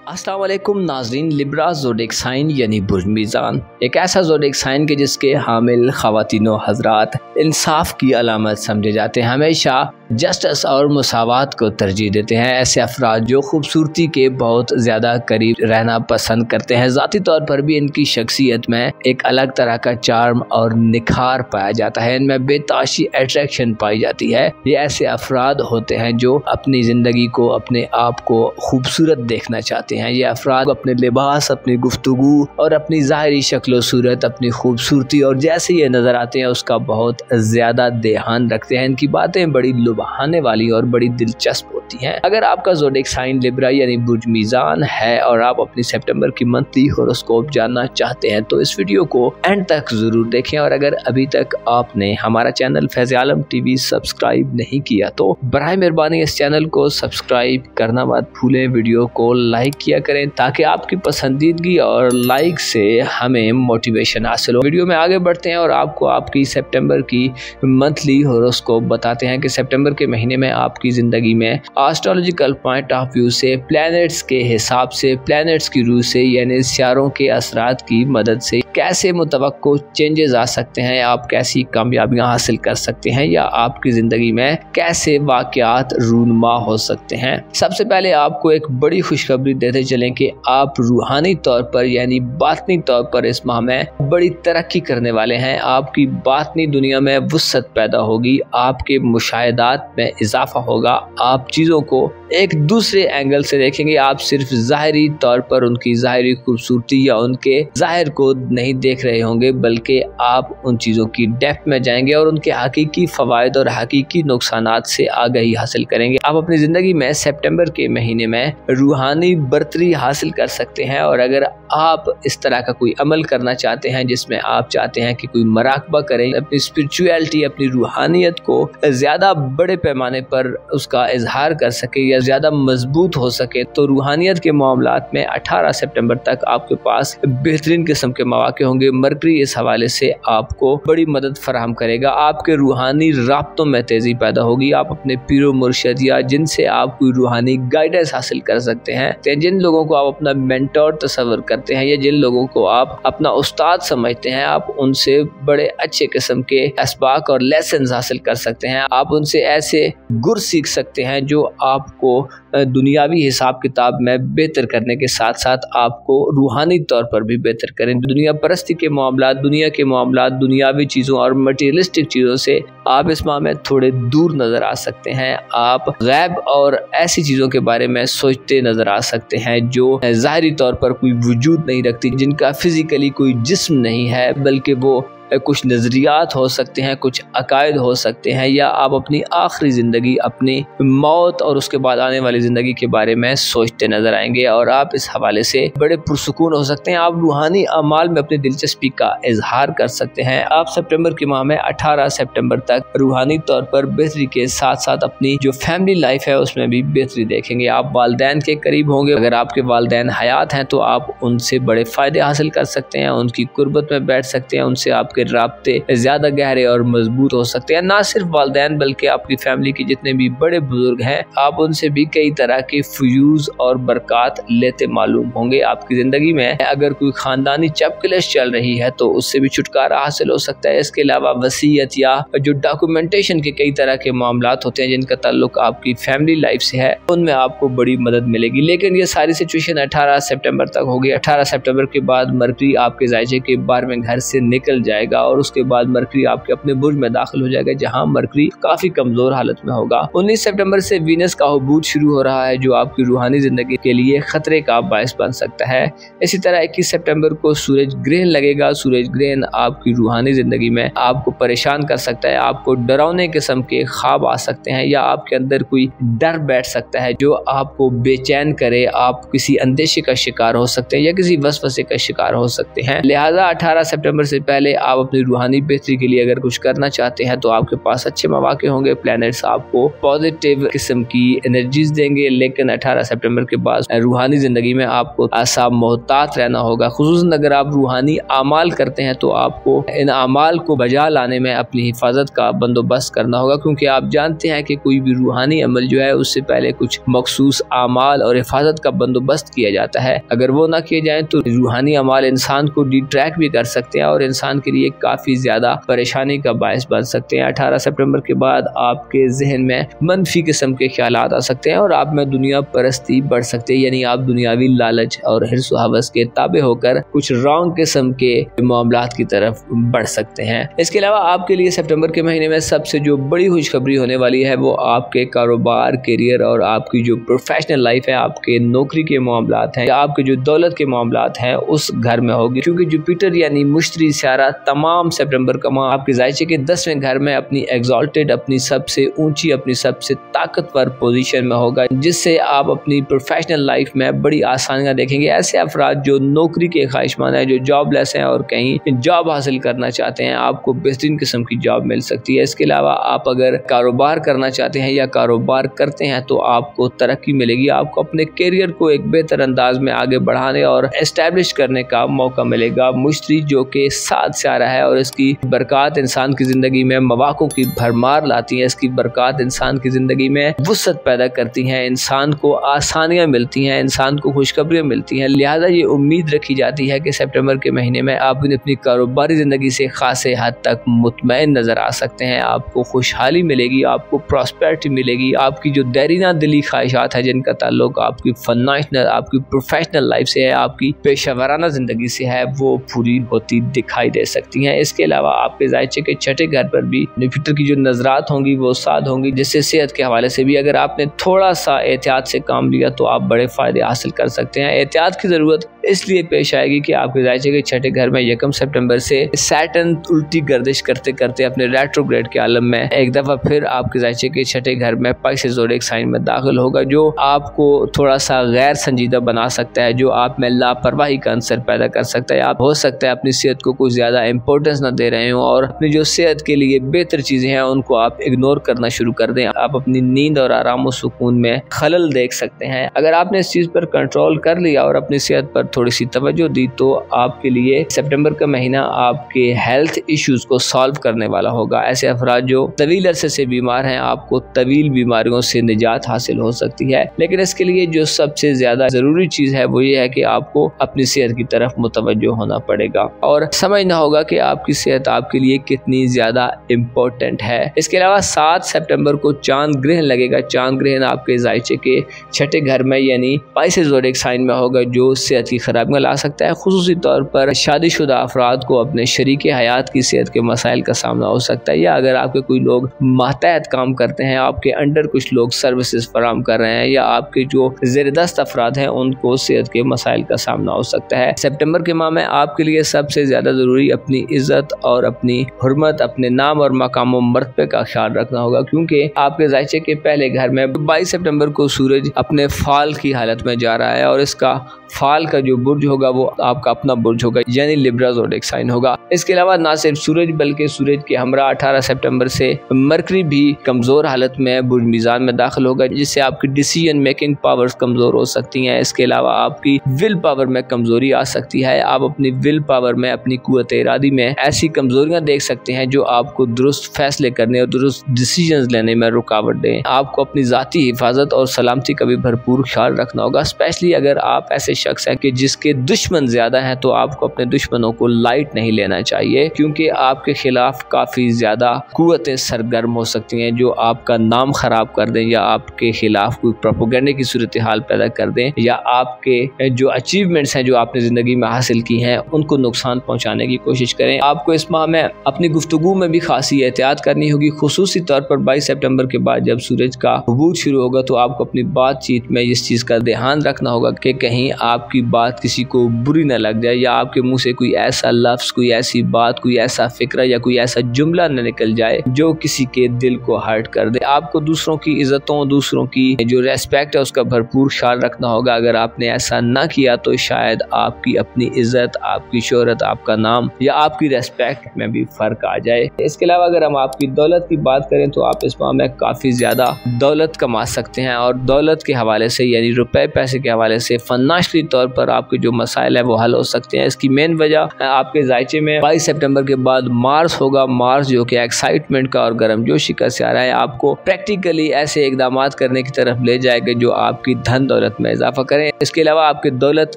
अस्सलाम वालेकुम नाज़रीन। लिब्रा ज़ोडिएक साइन यानी बुर्ज मीज़ान एक ऐसा ज़ोडिएक साइन के जिसके हामिल ख़वातीन व हज़रात इंसाफ की अलामत समझे जाते हैं, हमेशा जस्टिस और मुसावात को तरजीह देते हैं। ऐसे अफराद जो खूबसूरती के बहुत ज़्यादा करीब रहना पसंद करते हैं। ज़ाती तौर पर भी इनकी शख्सियत में एक अलग तरह का चार्म और निखार पाया जाता है, इनमें बेताशी अट्रैक्शन पाई जाती है। ये ऐसे अफराद होते हैं जो अपनी ज़िंदगी को, अपने आप को खूबसूरत देखना चाहते हैं। ये अफराद अपने लिबास, अपनी गुफ्तगू और अपनी ज़ाहिरी शक्ल सूरत, अपनी खूबसूरती और जैसे ये नज़र आते हैं उसका बहुत ज़्यादा ध्यान रखते हैं। इनकी बातें बड़ी लुभाने वाली और बड़ी दिलचस्प होती हैं। अगर आपका ज़ोडिएक साइन लिब्रा यानी बुर्ज मीज़ान है और आप अपनी सितंबर की मंथली हॉरोस्कोप जानना चाहते हैं तो इस वीडियो को एंड तक ज़रूर देखें। और अगर अभी तक आपने हमारा चैनल फैज़ आलम टीवी सब्सक्राइब नहीं किया तो बराए मेहरबानी इस चैनल को सब्सक्राइब करना मत भूलें। वीडियो को लाइक किया करें ताकि आपकी पसंदीदगी और लाइक से हमें मोटिवेशन हासिल हो। वीडियो में आगे बढ़ते हैं और आपको आपकी सितंबर की मंथली हॉरोस्कोप बताते हैं कि सितंबर के महीने में आपकी ज़िंदगी में एस्ट्रोलॉजिकल पॉइंट ऑफ व्यू से, प्लैनेट्स के हिसाब से, प्लैनेट्स की रूह से यानी सितारों के असरात की मदद से कैसे मुतवक्को चेंजेस आ सकते हैं, आप कैसी कामयाबियां हासिल कर सकते हैं या आपकी ज़िंदगी में कैसे वाक़यात रूनुमा हो सकते हैं। सबसे पहले आपको एक बड़ी खुशखबरी देते चलें कि आप रूहानी तौर पर यानी बातनी तौर पर इस माह में बड़ी तरक्की करने वाले हैं। आपकी बातनी दुनिया में वुसअत पैदा होगी, आपके मुशाहिदात में इजाफा होगा, आप चीज़ों को एक दूसरे एंगल से देखेंगे। आप सिर्फ ज़ाहिरी तौर पर उनकी ज़ाहिरी खूबसूरती या उनके ज़ाहिर को नहीं देख रहे होंगे, बल्कि आप उन चीज़ों की डेप्थ में जाएंगे और उनके हकीकी फ़वाइद और हकीकी नुकसानात से आगाही हासिल करेंगे। आप अपनी ज़िंदगी में सितंबर के महीने में रूहानी बरतरी हासिल कर सकते हैं। और अगर आप इस तरह का कोई अमल करना चाहते हैं जिसमें आप चाहते हैं कि कोई मराकबा करें, अपनी स्पिरिचुअलिटी, अपनी रूहानियत को ज़्यादा बड़े पैमाने पर उसका इजहार कर सके या ज़्यादा मजबूत हो सके, तो रूहानियत के मामलात में 18 सितंबर तक आपके पास बेहतरीन किस्म के मौके होंगे। मरकरी इस हवाले से आपको बड़ी मदद फराहम करेगा। आपके रूहानी राब्तों में तेज़ी पैदा होगी। आप अपने पीरो मुर्शद या जिनसे आप कोई रूहानी गाइडेंस हासिल कर सकते हैं, जिन लोगों को आप अपना मेंटोर तस्वर करते हैं या जिन लोगों को आप अपना उस्ताद समझते हैं, आप उनसे बड़े अच्छे किस्म के असबाक और लेसन्स हासिल कर सकते हैं। आप उनसे ऐसे गुर सीख सकते हैं जो आपको दुनियावी हिसाब किताब में बेहतर करने के साथ साथ आपको रूहानी तौर पर भी बेहतर करें। दुनिया परस्ती के मामला, दुनिया के मामला, दुनियावी चीज़ों और मटेरियलिस्टिक चीज़ों से आप इस माह में थोड़े दूर नज़र आ सकते हैं। आप गैब और ऐसी चीज़ों के बारे में सोचते नज़र आ सकते हैं जो ज़ाहिरी तौर पर कोई वजूद नहीं रखती, जिनका फिज़िकली कोई जिस्म नहीं है, बल्कि वो कुछ नज़रियात हो सकते हैं, कुछ अकायद हो सकते हैं, या आप अपनी आखिरी ज़िंदगी, अपनी मौत और उसके बाद आने वाली ज़िंदगी के बारे में सोचते नज़र आएंगे और आप इस हवाले से बड़े पुरसुकून हो सकते हैं। आप रूहानी अमाल में अपनी दिलचस्पी का इजहार कर सकते हैं। आप सितंबर के माह में 18 सितंबर तक रूहानी तौर पर बेहतरी के साथ साथ अपनी जो फैमिली लाइफ है उसमें भी बेहतरी देखेंगे। आप वालिदैन के करीब होंगे। अगर आपके वालिदैन हयात हैं तो आप उनसे बड़े फ़ायदे हासिल कर सकते हैं, उनकी कुर्बत में बैठ सकते हैं, उनसे आप के राब्ते ज़्यादा गहरे और मजबूत हो सकते हैं। ना सिर्फ वालिदैन बल्कि आपकी फैमिली के जितने भी बड़े बुजुर्ग हैं, आप उनसे भी कई तरह के फ्यूज और बरक़ात लेते मालूम होंगे। आपकी ज़िंदगी में अगर कोई ख़ानदानी चपकलिश चल रही है तो उससे भी छुटकारा हासिल हो सकता है। इसके अलावा वसीयत या जो डॉक्यूमेंटेशन के कई तरह के मामलात होते हैं जिनका ताल्लुक आपकी फैमिली लाइफ से है, उनमें आपको बड़ी मदद मिलेगी। लेकिन ये सारी सिचुएशन 18 सितंबर तक होगी। 18 सितंबर के बाद मरकरी आपके जायजे के 12वें घर से निकल जाएगा और उसके बाद मरकरी आपके अपने बुर्ज में दाखिल हो जाएगा जहां मरकरी काफी कमजोर हालत में होगा। 19 सितंबर से वीनस का हुबूत शुरू हो रहा है जो आपकी रूहानी जिंदगी के लिए खतरे का बायस बन सकता है। इसी तरह 21 सितंबर को सूरज ग्रहण लगेगा। सूरज ग्रहण आपकी रूहानी जिंदगी में आपको परेशान कर सकता है, आपको डरावने किस्म के ख्वाब आ सकते हैं या आपके अंदर कोई डर बैठ सकता है जो आपको बेचैन करे। आप किसी अंदेशे का शिकार हो सकते हैं या किसी वसवसे का शिकार हो सकते हैं। लिहाजा 18 सितंबर से पहले आप आप अपनी रूहानी बेहतरी के लिए अगर कुछ करना चाहते हैं तो आपके पास अच्छे मौके होंगे। प्लैनेट्स आपको पॉजिटिव किस्म की एनर्जीज देंगे, लेकिन 18 सितंबर के बाद रूहानी जिंदगी में आपको ऐसा मोहतात रहना होगा। खुसूसन अगर आप रूहानी आमाल करते हैं तो आपको इन आमाल को बजा लाने में अपनी हिफाजत का बंदोबस्त करना होगा, क्योंकि आप जानते हैं कि कोई भी रूहानी अमल जो है उससे पहले कुछ मखसूस आमाल और हिफाजत का बंदोबस्त किया जाता है। अगर वो ना किए जाए तो रूहानी अमाल इंसान को डिट्रैक्ट भी कर सकते हैं और इंसान के लिए काफी ज्यादा परेशानी का बायस बन सकते हैं। 18 सितंबर के बाद आपके जहन में मनफी किस्म के ख्यालात आ सकते हैं और आप में दुनिया परस्ती बढ़ सकते हैं, यानी आप दुनियावी लालच और हिर्स व हवस के ताबे होकर कुछ रॉन्ग किस्म के मामलात की तरफ बढ़ सकते हैं। इसके अलावा आपके लिए सितंबर के महीने में सबसे जो बड़ी खुशखबरी होने वाली है वो आपके कारोबार, करियर और आपकी जो प्रोफेशनल लाइफ है, आपके नौकरी के मामलात हैं, आपके जो दौलत के मामलात हैं उस घर में होगी, क्योंकि जुपिटर यानी मुश्तरी सियारा तमाम सितंबर का माह आपके जायचे के 10वें घर में अपनी एग्जॉल्टेड, अपनी सबसे ऊंची, अपनी सबसे ताकतवर पोजीशन में होगा, जिससे आप अपनी प्रोफेशनल लाइफ में बड़ी आसानियां देखेंगे। ऐसे अफराद जो नौकरी के ख्वाहिशमंद हैं, जो जॉबलेस हैं और कहीं जॉब हासिल करना चाहते हैं, आपको बेहतरीन किस्म की जॉब मिल सकती है। इसके अलावा आप अगर कारोबार करना चाहते हैं या कारोबार करते हैं तो आपको तरक्की मिलेगी, आपको अपने करियर को एक बेहतर अंदाज में आगे बढ़ाने और एस्टेब्लिश करने का मौका मिलेगा। मुश्तरी जो कि 7 सियारा है और इसकी बरकत इंसान की जिंदगी में मौक़ों की भरमार लाती है, इसकी बरकत इंसान की जिंदगी में वुसअत पैदा करती हैं, इंसान को आसानियां मिलती हैं, इंसान को खुशखबरियां मिलती हैं। लिहाजा ये उम्मीद रखी जाती है कि सितंबर के महीने में आप अपनी कारोबारी जिंदगी से खासे हद तक मुतमईन नजर आ सकते हैं। आपको खुशहाली मिलेगी, आपको प्रॉस्पेरिटी मिलेगी, आपकी जो देरीना दिली ख्वाहिशात है जिनका ताल्लुक आपकी फाइनेंशियल, आपकी प्रोफेशनल लाइफ से है, आपकी पेशेवराना जिंदगी से है, वो पूरी होती दिखाई दे सकती हैं। इसके अलावा आपके जायचे के छठे घर पर भी जुपिटर की जो नजरात होंगी वो साथ होंगी, जिससे सेहत के हवाले से भी अगर आपने थोड़ा सा एहतियात से काम लिया तो आप बड़े फायदे हासिल कर सकते हैं। एहतियात की जरूरत इसलिए पेश आएगी कि आपके जायचे के छठे घर में 1 सितंबर से सैटर्न उल्टी गर्दिश करते करते अपने रेट्रोग्रेड के आलम में एक दफा फिर आपके जायचे के छठे घर में पाइसेस ज़ोडिएक साइन में दाखिल होगा, जो आपको थोड़ा सा गैर संजीदा बना सकता है, जो आप में लापरवाही का अंसर पैदा कर सकता है। आप हो सकता है अपनी सेहत को कुछ ज्यादा इंपॉर्टेंस ना दे रहे हो और अपनी जो सेहत के लिए बेहतर चीजें हैं उनको आप इग्नोर करना शुरू कर दें। आप अपनी नींद और आराम और सुकून में खलल देख सकते हैं। अगर आपने इस चीज पर कंट्रोल कर लिया और अपनी सेहत पर थोड़ी सी तवज्जो दी तो आपके लिए सितंबर का महीना आपके हेल्थ इश्यूज को सॉल्व करने वाला होगा। ऐसे अफराद जो तवील अरसे से बीमार हैं, आपको तवील बीमारियों से निजात हासिल हो सकती है, लेकिन इसके लिए जो सबसे ज्यादा जरूरी चीज है वो ये है कि आपको अपनी सेहत की तरफ मुतवज्जो होना पड़ेगा और समझना होगा कि आपकी सेहत आपके लिए कितनी ज्यादा इम्पोर्टेंट है। इसके अलावा 7 सितंबर को चांद ग्रहण लगेगा। चांद ग्रहण आपके जायचे के छठे घर में यानी पाइसेस ज़ोडिएक साइन में होगा, जो सेहत की खराबियां ला सकता है। खुसूसी तौर पर शादीशुदा अफराद को अपने शरीके हयात की सेहत के मसाइल का सामना हो सकता है, या अगर आपके कोई लोग मातहत काम करते हैं, आपके अंडर कुछ लोग सर्विसेज फराम कर रहे हैं, या आपके जो ज़ेरदस्त अफराद हैं उनको सेहत के मसाइल का सामना हो सकता है। सितंबर के माह में आपके लिए सबसे ज्यादा जरूरी अपनी इज्जत और अपनी हुर्मत, अपने नाम और मकाम व मर्तबे का ख्याल रखना होगा, क्योंकि आपके जायचे के पहले घर में 22 सितंबर को सूरज अपने फाल की हालत में जा रहा है और इसका फाल का जो बुर्ज होगा वो आपका अपना बुर्ज होगा, यानी लिब्रा ज़ोडिएक साइन होगा। इसके अलावा ना सिर्फ सूरज बल्कि सूरज के हमरा 18 सितंबर से मरकरी भी कमजोर हालत में बुर्ज मीज़ान में दाखिल होगा, जिससे आपकी डिसीजन मेकिंग पावर्स कमजोर हो सकती हैं। इसके अलावा आपकी विल पावर में कमजोरी आ सकती है। आप अपनी विल पावर में, अपनी कुव्वत इरादी में ऐसी कमजोरियां देख सकते हैं जो आपको दुरुस्त फैसले करने और दुरुस्त डिसीजंस लेने में रुकावट दें। आपको अपनी जाती हिफाजत और सलामती का भी भरपूर ख्याल रखना होगा, स्पेशली अगर आप ऐसे शख्स हैं कि जिसके दुश्मन ज्यादा हैं तो आपको अपने दुश्मनों को लाइट नहीं लेना चाहिए, क्योंकि आपके खिलाफ काफी ज्यादा कुव्वतें सरगर्म हो सकती हैं जो आपका नाम खराब कर दें, या आपके खिलाफ कोई प्रोपेगेंडे की सूरत हाल पैदा कर दें, या आपके जो अचीवमेंट्स हैं जो आपने जिंदगी में हासिल की हैं उनको नुकसान पहुंचाने की कोशिश करें। आपको इस माह में अपनी गुफ्तगू में भी खासी एहतियात करनी होगी, खुसूसी तौर पर 22 सितंबर के बाद जब सूरज का हुबूर शुरू होगा तो आपको अपनी बातचीत में इस चीज का ध्यान रखना होगा कि कहीं आपकी बात किसी को बुरी न लग जाए, या आपके मुंह से कोई ऐसा लफ्ज, कोई ऐसी बात, कोई ऐसा फिक्र या कोई ऐसा जुमला न निकल जाए जो किसी के दिल को हर्ट कर दे। आपको दूसरों की इज्जतों, दूसरों की जो रेस्पेक्ट है उसका भरपूर ख्याल रखना होगा। अगर आपने ऐसा ना किया तो शायद आपकी अपनी इज्जत, आपकी शोहरत, आपका नाम या आपकी रेस्पेक्ट में भी फ़र्क आ जाए। इसके अलावा अगर हम आपकी दौलत की बात करें तो आप इस माह में काफ़ी ज़्यादा दौलत कमा सकते हैं और दौलत के हवाले से यानी रुपए पैसे के हवाले से फाइनेंशियली तौर पर आपके जो मसाइल है वो हल हो सकते हैं। इसकी मेन वजह आपके जायचे में 22 सितंबर के बाद मार्स होगा। मार्स जो कि एक्साइटमेंट का और गर्मजोशी का सियारा है, आपको प्रैक्टिकली ऐसे इकदाम करने की तरफ ले जाएगा जो आपकी धन दौलत में इजाफा करें। इसके अलावा आपके दौलत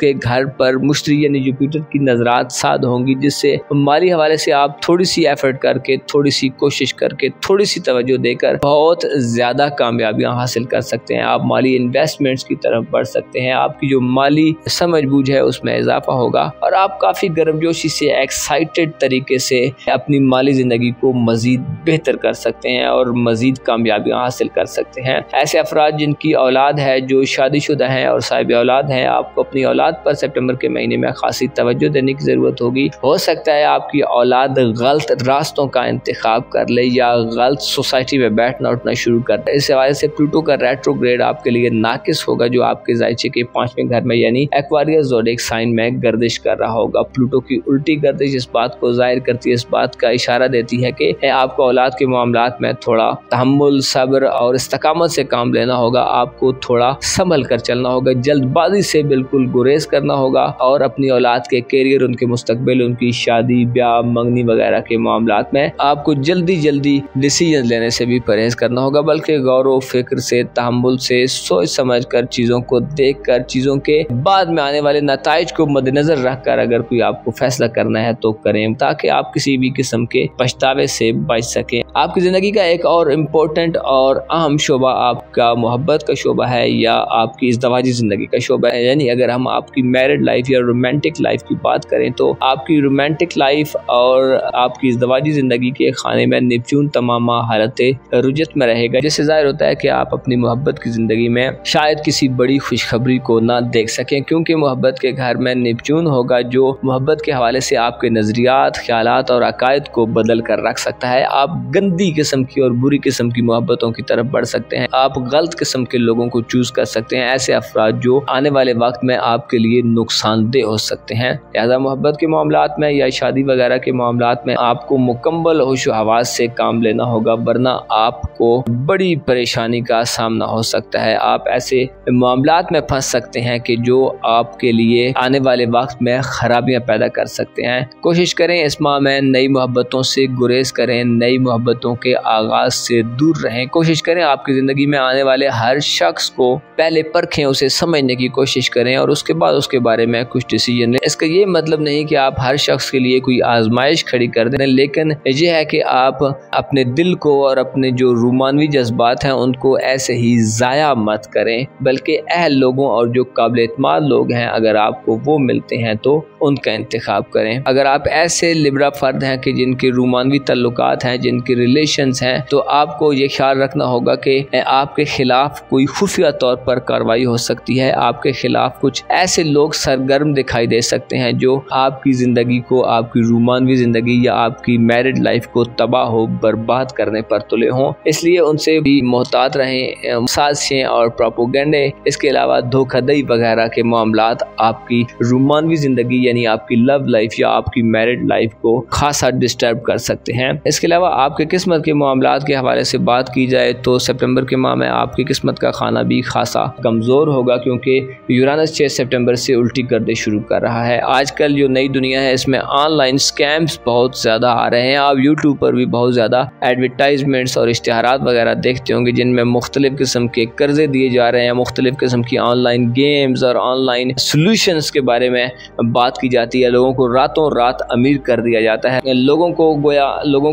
के घर पर मुश्तरी यानी जुपिटर की नजरात साध होंगी, जिससे माली हवाले से आप थोड़ी सी एफर्ट करके, थोड़ी सी कोशिश करके, थोड़ी सी तवज्जो देकर बहुत ज़्यादा कामयाबियां हासिल कर सकते हैं। आप माली इन्वेस्टमेंट्स की तरफ बढ़ सकते हैं, आपकी जो माली समझ बूझ है उसमें इजाफा होगा और आप काफ़ी गर्मजोशी से, एक्साइटेड तरीके से अपनी माली ज़िंदगी को मज़ीद बेहतर कर सकते हैं और मज़ीद कामयाबियां हासिल कर सकते हैं। ऐसे अफराद जिनकी औलाद है, जो शादीशुदा हैं और साहिब औलाद हैं, आपको अपनी औलाद पर सितंबर के महीने में खासी तवज्जो देने की ज़रूरत होगी। हो सकता है आपकी औलाद गलत रास्तों का इंतखाब कर ले या गलत सोसाइटी में बैठना उठना शुरू कर दे। इस हवाले से प्लूटो का रेट्रोग्रेड आपके लिए नाकिस होगा, जो आपके जायचे के 5वें घर में यानी एक्वारियस ज़ोडिएक साइन में गर्दिश कर रहा होगा। प्लूटो की उल्टी गर्दिश इस बात को जाहिर करती है, इस बात का इशारा देती है कि आपको औलाद के मामलात में थोड़ा तहम्मुल, सब्र और इस्तकामत से काम लेना होगा। आपको थोड़ा संभल कर चलना होगा, जल्दबाजी से बिल्कुल गुरेज करना होगा और अपनी औलाद के कैरियर, उनके मुस्तकबिल, उनकी शादी ब्याह मंगनी वगैरह के मामलात में आपको जल्दी डिसीजन लेने से भी परहेज करना होगा, बल्कि गौर व फिक्र से, तहम्मुल से, सोच समझ कर, चीज़ों को देख कर, चीज़ों के बाद में आने वाले नताइज को मद्देनजर रख कर अगर कोई आपको फैसला करना है तो करें, ताकि आप किसी भी किस्म के पछतावे से बच सकें। आपकी ज़िंदगी का एक और इम्पोर्टेंट और अहम शोबा आपका मोहब्बत का शोबा है या आपकी इज़्दवाजी ज़िंदगी का शोबा है। यानी अगर हम आपकी मैरिड लाइफ या रोमांटिक लाइफ की बात करें तो आपकी रोमांटिक लाइफ और आपकी इज़्दवाजी ज़िंदगी के खाने में नेपच्यून तमाम हालत रुजत में रहेगा, जिससे ज़ाहिर होता है कि आप अपनी मोहब्बत की ज़िंदगी में शायद किसी बड़ी खुशखबरी को ना देख सकें, क्योंकि मोहब्बत के घर में नेपच्यून होगा जो मोहब्बत के हवाले से आपके नज़रियात, ख्यालात और अकायद को बदल कर रख सकता है। आप गंदी किस्म की और बुरी किस्म की मोहब्बतों की तरफ बढ़ सकते हैं, आप गलत किस्म के लोगों को चूज कर सकते हैं, ऐसे अफराद जो आने वाले वक्त में आपके लिए नुकसानदेह हो सकते हैं। लिहाजा मोहब्बत के मामलात में या शादी वगैरह के मामलात में आपको मुकम्मल होश व हवास से काम लेना होगा, वरना आपको बड़ी परेशानी का सामना हो सकता है। आप ऐसे मामलात में फंस सकते हैं कि जो आपके लिए आने वाले वक्त में खराबियां पैदा कर सकते हैं। कोशिश करें इस माह में नई मोहब्बतों से गुरेज करें, नई मोहब्बतों के आगाज से दूर रहें। कोशिश करें आपकी ज़िंदगी में आने वाले हर शख्स को पहले परखें, उसे समझने की कोशिश करें और उसके बाद उसके बारे में कुछ डिसीजन लें। इसका ये मतलब नहीं कि आप हर शख्स के लिए कोई आजमाइश खड़ी कर दें, लेकिन यह है कि आप अपने दिल को और अपने जो रूमानवी जज्बात हैं उनको ऐसे ही ज़ाया मत करें, बल्कि अहल लोगों और जो काबिल एतमाद लोग हैं अगर आपको वो मिलते हैं तो उनका इंतखाब करें। अगर आप ऐसे लिब्रा फर्द हैं कि जिनके रूमानवी तल्लुकात हैं, जिनके रिलेशंस हैं, तो आपको ये ख्याल रखना होगा कि आपके खिलाफ कोई खुफिया तौर पर कार्रवाई हो सकती है। आपके खिलाफ कुछ ऐसे लोग सरगर्म दिखाई दे सकते हैं जो आपकी ज़िंदगी को, आपकी रूमानवी ज़िंदगी या आपकी मैरिड लाइफ को तबाह हो बर्बाद करने पर तुले हों। इसलिए उनसे भी मोहतात रहें। साजिशें और प्रोपोगंडे, इसके अलावा धोखाधड़ी वगैरह के मामलात आपकी रूमानवी ज़िंदगी यानी आपकी लव लाइफ या आपकी मैरिड लाइफ को खासा डिस्टर्ब कर सकते हैं। इसके अलावा आपके किस्मत के मामलात के हवाले से बात की जाए तो सितंबर के माह में आपकी किस्मत का खाना भी खासा कमज़ोर होगा, क्योंकि यूरानस 6 सितंबर से उल्टी गर्दिश शुरू कर रहा है। आजकल जो नई दुनिया है इसमें ऑनलाइन स्कैम्स बहुत ज़्यादा आ रहे हैं। आप यूट्यूब पर भी बहुत ज़्यादा एडवर्टाइजमेंट्स और इश्तिहारात वगैरह देखते होंगे जिनमें मुख्तलिफ किस्म के कर्जे दिए जा रहे हैं, मुख्तलिफ किस्म की ऑनलाइन गेम्स और ऑनलाइन सोल्यूशंस के बारे में बात की जाती है। लोगों को रातों रात अमीर कर दिया जाता है, लोगों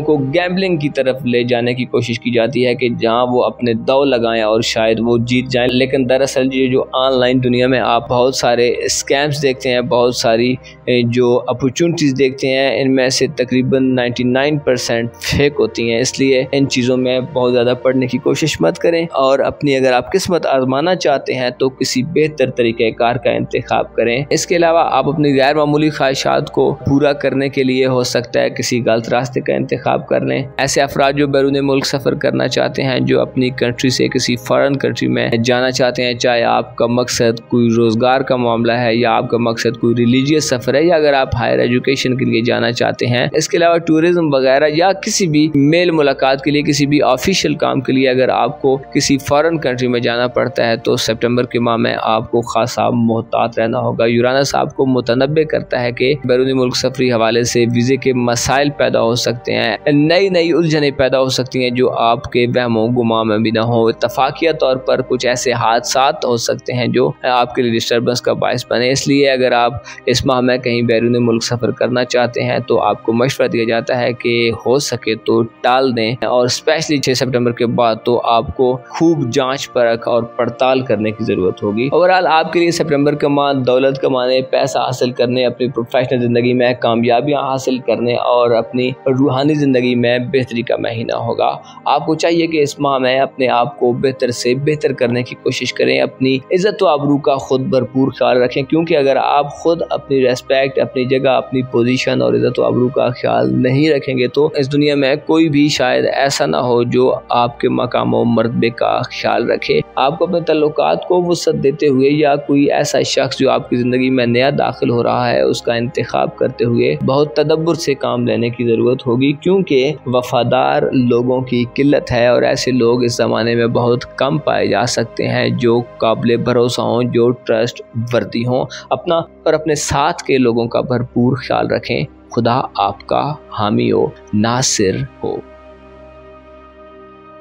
को गैम्बलिंग की तरफ ले जाने की कोशिश की जाती है कि जहां वो अपने दांव लगाएं और शायद वो जीत जाएं। लेकिन दरअसल ये जो ऑनलाइन दुनिया में आप बहुत सारे स्कैम्स देखते हैं, बहुत सारी जो अपॉर्चुनिटीज़ देखते हैं, इनमें से तकरीबन 99% फेक होती हैं। इसलिए इन चीज़ों में बहुत ज़्यादा पढ़ने की कोशिश मत करें और अपनी अगर आप किस्मत आजमाना चाहते हैं तो किसी बेहतर तरीक़ेकार का इंतखाब करें। इसके अलावा आप अपनी गैर मामूली ख्वाहिशात को पूरा करने के लिए हो सकता है किसी गलत रास्ते का इंतखाब कर लें। ऐसे अफराद जो बैरून मुल्क सफ़र करना चाहते हैं, जो अपनी कंट्री से किसी फ़ॉरेन कंट्री में जाना चाहते हैं, चाहे आपका मकसद कोई रोज़गार का मामला है या आपका मकसद कोई रिलीजियस सफ़र है या अगर आप हायर एजुकेशन के लिए जाना चाहते हैं। इसके अलावा टूरिज्म वगैरह या किसी भी मेल मुलाकात के लिए, किसी भी ऑफिशियल काम के लिए अगर आपको किसी फॉरेन कंट्री में जाना पड़ता है तो सितंबर के माह में आपको खासा मोहतात रहना होगा। यूरानस आपको मुतनब्बे करता है कि बैरूनी मुल्क सफरी हवाले से वीज़े के मसाइल पैदा हो सकते हैं, नई नई उलझनें पैदा हो सकती हैं जो आपके वहमो गुमा में भी ना हो। इत्तफाकिया तौर पर कुछ ऐसे हादसात हो सकते हैं जो आपके लिए डिस्टर्बेंस का बायस बने। इसलिए अगर आप इस माह में कहीं बैरूनी मुल्क सफ़र करना चाहते हैं तो आपको मशवरा दिया जाता है कि हो सके तो टाल दें, और स्पेशली 6 सितंबर के बाद तो आपको खूब जांच परख और पड़ताल करने की ज़रूरत होगी। ओवरऑल आपके लिए सितंबर का माह दौलत कमाने, पैसा हासिल करने, अपनी प्रोफेशनल ज़िंदगी में कामयाबियाँ हासिल करने और अपनी रूहानी ज़िंदगी में बेहतरी का महीना होगा। आपको चाहिए कि इस माह में अपने आप को बेहतर से बेहतर करने की कोशिश करें, अपनी इज़्ज़त व आबरू का खुद भरपूर ख्याल रखें, क्योंकि अगर आप खुद अपनी रेस्पेक्ट, अपनी जगह, अपनी पोजीशन और इज़्ज़त व आबरू का ख्याल नहीं रखेंगे तो इस दुनिया में कोई भी शायद ऐसा ना हो जो आपके मकाम और मर्तबे का ख्याल रखे। आपको अपने तल्लुकात को वुसअत देते हुए या कोई ऐसा शख्स जो आपकी ज़िंदगी में नया दाखिल हो रहा है उसका इंतखाब करते हुए बहुत तदब्बुर से काम लेने की ज़रूरत होगी, क्योंकि वफादार लोगों की किल्लत है और ऐसे लोग इस ज़माने में बहुत कम पाए जा सकते हैं जो काबिल भरोसा हों, जो ट्रस्ट वर्दी हों। अपना और अपने साथ के लोगों का भरपूर ख्याल रखें। खुदा आपका हामी हो, नासिर हो।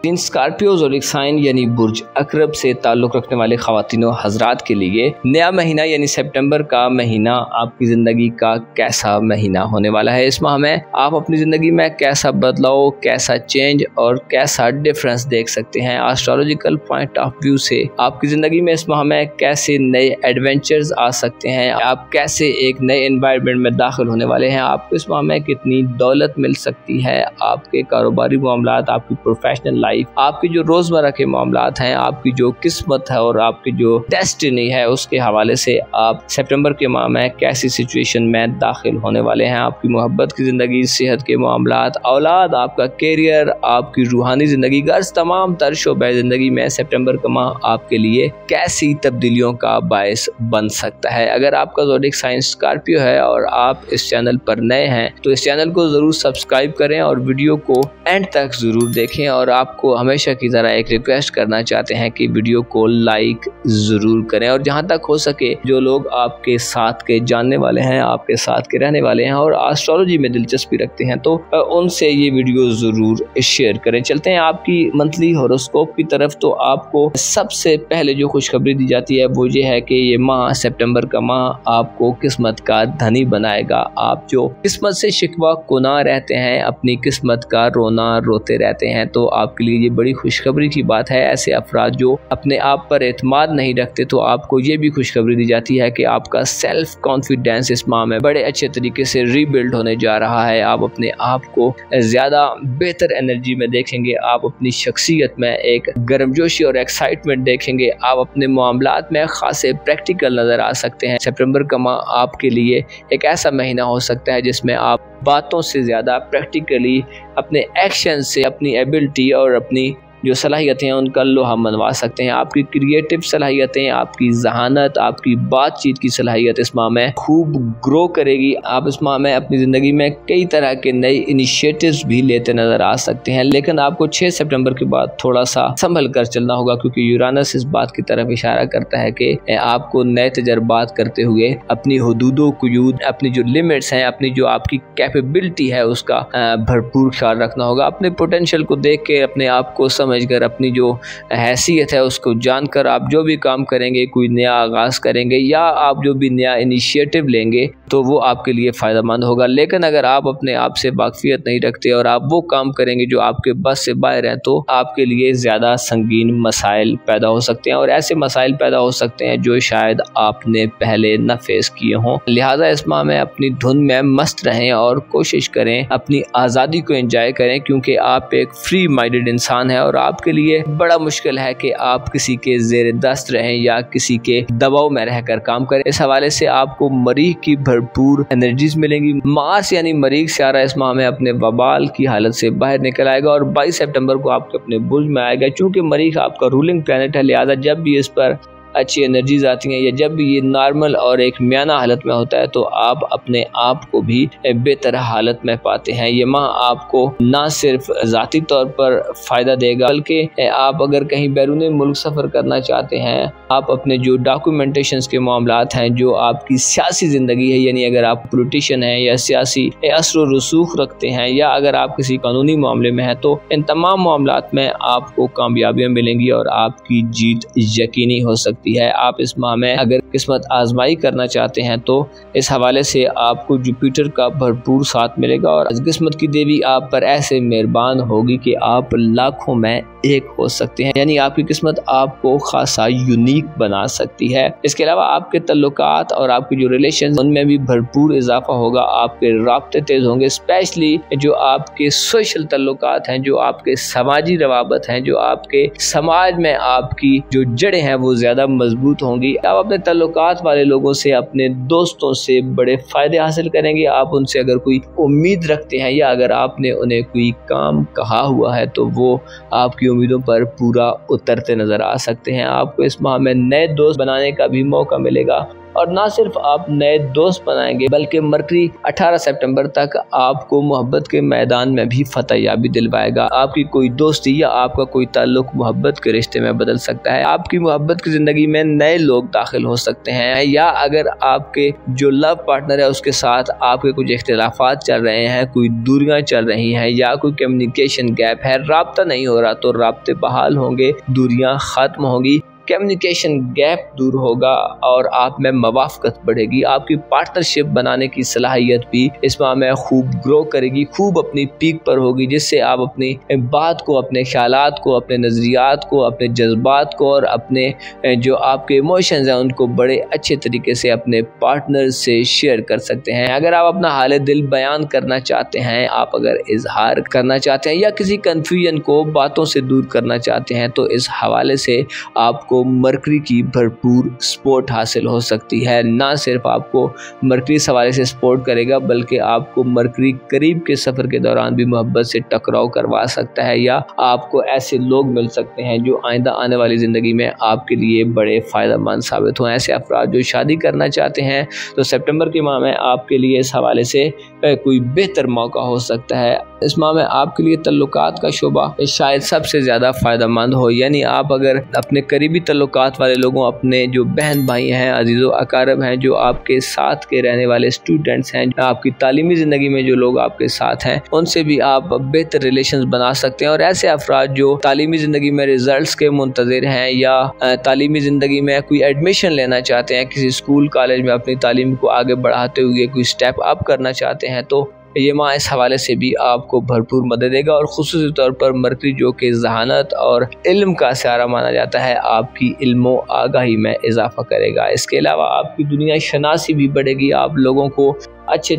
इन स्कॉर्पियो ज़ोडिक साइन यानी बुर्ज अकरब से ताल्लुक़ रखने वाले ख़वातीनो हज़रात के लिए नया महीना यानी सितंबर का महीना आपकी ज़िंदगी का कैसा महीना होने वाला है। इस माह में आप अपनी ज़िंदगी में कैसा बदलाव, कैसा चेंज और कैसा डिफरेंस देख सकते हैं। एस्ट्रोलॉजिकल पॉइंट ऑफ व्यू से आपकी ज़िंदगी में इस माह में कैसे नए एडवेंचर्स आ सकते हैं, आप कैसे एक नए एनवायरनमेंट में दाखिल होने वाले हैं, आपको इस माह में कितनी दौलत मिल सकती है, आपके कारोबारी मामलात, आपकी प्रोफेशनल लाइफ, आपकी जो रोज़मर्रा के मामलात हैं, आपकी जो किस्मत है और आपकी जो डेस्टिनी है उसके हवाले से आप सितंबर के माह में कैसी सिचुएशन में दाखिल होने वाले हैं। आपकी मोहब्बत की ज़िंदगी, सेहत के मामलात, औलाद, आपका कैरियर, आपकी रूहानी ज़िंदगी, गर्ज तमाम तर शोबे ज़िंदगी में सितंबर का माह आपके लिए कैसी तब्दीलियों का बायस बन सकता है। अगर आपका ज़ोडिक साइन स्कॉर्पियो है और आप इस चैनल पर नए हैं तो इस चैनल को ज़रूर सब्सक्राइब करें और वीडियो को एंड तक ज़रूर देखें, और आपको हमेशा की तरह एक रिक्वेस्ट करना चाहते हैं कि वीडियो को लाइक ज़रूर करें, और जहां तक हो सके जो लोग आपके साथ के जानने वाले हैं, आपके साथ के रहने वाले हैं और एस्ट्रोलॉजी में दिलचस्पी रखते हैं तो उनसे ये वीडियो ज़रूर शेयर करें। चलते हैं आपकी मंथली हॉरोस्कोप की तरफ। तो आपको सबसे पहले जो खुशखबरी दी जाती है वो ये है कि ये माह, सितंबर का माह, आपको किस्मत का धनी बनाएगा। आप जो किस्मत से शिकवा कुना रहते हैं, अपनी किस्मत का रोना रोते रहते हैं, तो आपके लिए ये बड़ी खुशखबरी की बात है। ऐसे अफराद जो अपने आप पर एतमाद नहीं रखते तो आपको ये भी खुशखबरी दी जाती है कि आपका सेल्फ कॉन्फिडेंस इस माह में बड़े अच्छे तरीके से रीबिल्ड होने जा रहा है। आप अपने आप को ज़्यादा बेहतर एनर्जी में देखेंगे, आप अपनी शख्सियत में एक गर्मजोशी और एक्साइटमेंट देखेंगे, आप अपने मामलात में खासे प्रैक्टिकल नज़र आ सकते हैं। सितंबर का माह आपके लिए एक ऐसा महीना हो सकता है जिसमें आप बातों से ज़्यादा प्रैक्टिकली अपने एक्शन से अपनी एबिलिटी और अपनी जो सलाहियतें हैं उनका लोहा मनवा सकते हैं। आपकी क्रिएटिव सलाहियतें, आपकी जहानत, आपकी बातचीत की सलाहियत इस माह में खूब ग्रो करेगी। आप इस माह में अपनी ज़िंदगी में कई तरह के नए इनिशिएटिव्स भी लेते नज़र आ सकते हैं, लेकिन आपको 6 सितंबर के बाद थोड़ा सा संभल कर चलना होगा, क्योंकि यूरानस इस बात की तरफ इशारा करता है कि आपको नए तजर्बात करते हुए अपनी हुदूदो कुयूद, अपनी जो लिमिट्स हैं, अपनी जो आपकी कैपेबिलिटी है उसका भरपूर ख्याल रखना होगा। अपने पोटेंशियल को देख के, अपने आप को समझकर, अपनी जो हैसियत है उसको जानकर आप जो भी काम करेंगे, कोई नया आगाज़ करेंगे या आप जो भी नया इनिशिएटिव लेंगे तो वो आपके लिए फ़ायदेमंद होगा। लेकिन अगर आप अपने आप से वाकफियत नहीं रखते और आप वो काम करेंगे जो आपके बस से बाहर हैं तो आपके लिए ज़्यादा संगीन मसाइल पैदा हो सकते हैं, और ऐसे मसाइल पैदा हो सकते हैं जो शायद आपने पहले न फेस किए हों। लिहाजा इस माह में अपनी धुन में मस्त रहें और कोशिश करें अपनी आज़ादी को एंजॉय करें, क्योंकि आप एक फ्री माइंडेड इंसान हैं और आपके लिए बड़ा मुश्किल है कि आप किसी के ज़ेर दस्त रहें या किसी के दबाव में रहकर काम करें। इस हवाले से आपको मरीख की भरपूर एनर्जीज मिलेंगी। मार्स यानी मरीख सियारा इस माह में अपने वबाल की हालत से बाहर निकल आएगा और 22 सितंबर को आपके अपने बुर्ज में आएगा। चूँकि मरीख आपका रूलिंग प्लैनेट है, लिहाजा जब भी इस पर अच्छी एनर्जीज आती हैं, या जब भी ये नॉर्मल और एक मियाना हालत में होता है तो आप अपने आप को भी बेहतर हालत में पाते हैं। ये माह आपको ना सिर्फ ज़ाती तौर पर फ़ायदा देगा, बल्कि आप अगर कहीं बैरून मुल्क सफ़र करना चाहते हैं, आप अपने जो डॉक्यूमेंटेशन के मामलात हैं, जो आपकी सियासी ज़िंदगी है, यानी अगर आप पॉलिटिशियन हैं या सियासी असर व रसूख रखते हैं, या अगर आप किसी कानूनी मामले में हैं, तो इन तमाम मामलात में आपको कामयाबियाँ मिलेंगी और आपकी जीत यकीनी हो सकती है। आप इस माह में अगर किस्मत आजमाई करना चाहते हैं तो इस हवाले से आपको जुपिटर का भरपूर साथ मिलेगा और किस्मत की देवी आप पर ऐसे मेहरबान होगी कि आप लाखों में एक हो सकते हैं, यानी आपकी किस्मत आपको खासा यूनिक बना सकती है। इसके अलावा आपके तल्लुकात और आपके जो रिलेशन उनमें भी भरपूर इजाफा होगा, आपके राब्ते तेज होंगे, स्पेशली जो आपके सोशल तल्लुकात हैं, जो आपके समाजी रवाबत हैं, जो आपके समाज में आपकी जो जड़ें हैं वो ज़्यादा मजबूत होंगी। आप अपने तल्लुकात वाले लोगों से, अपने दोस्तों से बड़े फ़ायदे हासिल करेंगे। आप उनसे अगर कोई उम्मीद रखते हैं या अगर आपने उन्हें कोई काम कहा हुआ है तो वो आपकी उम्मीदों पर पूरा उतरते नज़र आ सकते हैं। आपको इस माह में नए दोस्त बनाने का भी मौका मिलेगा, और ना सिर्फ आप नए दोस्त बनाएंगे बल्कि मरकरी 18 सितंबर तक आपको मोहब्बत के मैदान में भी फतह याबी दिलवाएगा। आपकी कोई दोस्ती या आपका कोई ताल्लुक मोहब्बत के रिश्ते में बदल सकता है। आपकी मोहब्बत की ज़िंदगी में नए लोग दाखिल हो सकते हैं, या अगर आपके जो लव पार्टनर है उसके साथ आपके कुछ इख्तिलाफात चल रहे हैं, कोई दूरियां चल रही हैं, या कोई कम्युनिकेशन गैप है, राब्ता नहीं हो रहा, तो राब्ते बहाल होंगे, दूरियां ख़त्म होंगी, कम्युनिकेशन गैप दूर होगा और आप में मवाफ़क़त बढ़ेगी। आपकी पार्टनरशिप बनाने की सलाहियत भी इस माह में खूब ग्रो करेगी, खूब अपनी पीक पर होगी, जिससे आप अपनी बात को, अपने ख्यालात को, अपने नज़रियात को, अपने जज्बात को और अपने जो आपके इमोशंस हैं उनको बड़े अच्छे तरीके से अपने पार्टनर से शेयर कर सकते हैं। अगर आप अपना हाल दिल बयान करना चाहते हैं, आप अगर इजहार करना चाहते हैं या किसी कन्फ्यूजन को बातों से दूर करना चाहते हैं, तो इस हवाले से आपको मरकरी की भरपूर सपोर्ट हासिल हो सकती है। ना सिर्फ आपको मरकरी इस हवाले से सपोर्ट करेगा, बल्कि आपको मरकरी करीब के सफ़र के दौरान भी मोहब्बत से टकराव करवा सकता है, या आपको ऐसे लोग मिल सकते हैं जो आइंदा आने वाली ज़िंदगी में आपके लिए बड़े फ़ायदेमंद साबित हों। ऐसे अफराद जो शादी करना चाहते हैं तो सितंबर के माह में आपके लिए इस हवाले से कोई बेहतर मौका हो सकता है। इस माह में आपके लिए तल्लुकात का शोबा शायद सबसे ज़्यादा फ़ायदेमंद हो, यानी आप अगर अपने करीबी तल्लुकात वाले लोगों, अपने जो बहन भाई हैं, अजीज़ो अकारब हैं, जो आपके साथ के रहने वाले स्टूडेंट्स हैं, आपकी तालीमी ज़िंदगी में जो लोग आपके साथ हैं, उनसे भी आप बेहतर रिलेशंस बना सकते हैं। और ऐसे अफराद जो तालीमी ज़िंदगी में रिज़ल्ट्स के मुंतज़िर हैं या तालीमी ज़िंदगी में कोई एडमिशन लेना चाहते हैं, किसी स्कूल कॉलेज में अपनी तालीम को आगे बढ़ाते हुए कोई स्टेप अप करना चाहते हैं, तो ये माह इस हवाले से भी आपको भरपूर मदद देगा। और खुसूसी तौर पर मरकरी जो कि ज़हानत और इल्म का सहारा माना जाता है, आपकी इल्मो आगाही में इजाफा करेगा। इसके अलावा आपकी दुनिया शनासी भी बढ़ेगी, आप लोगों के अच्छे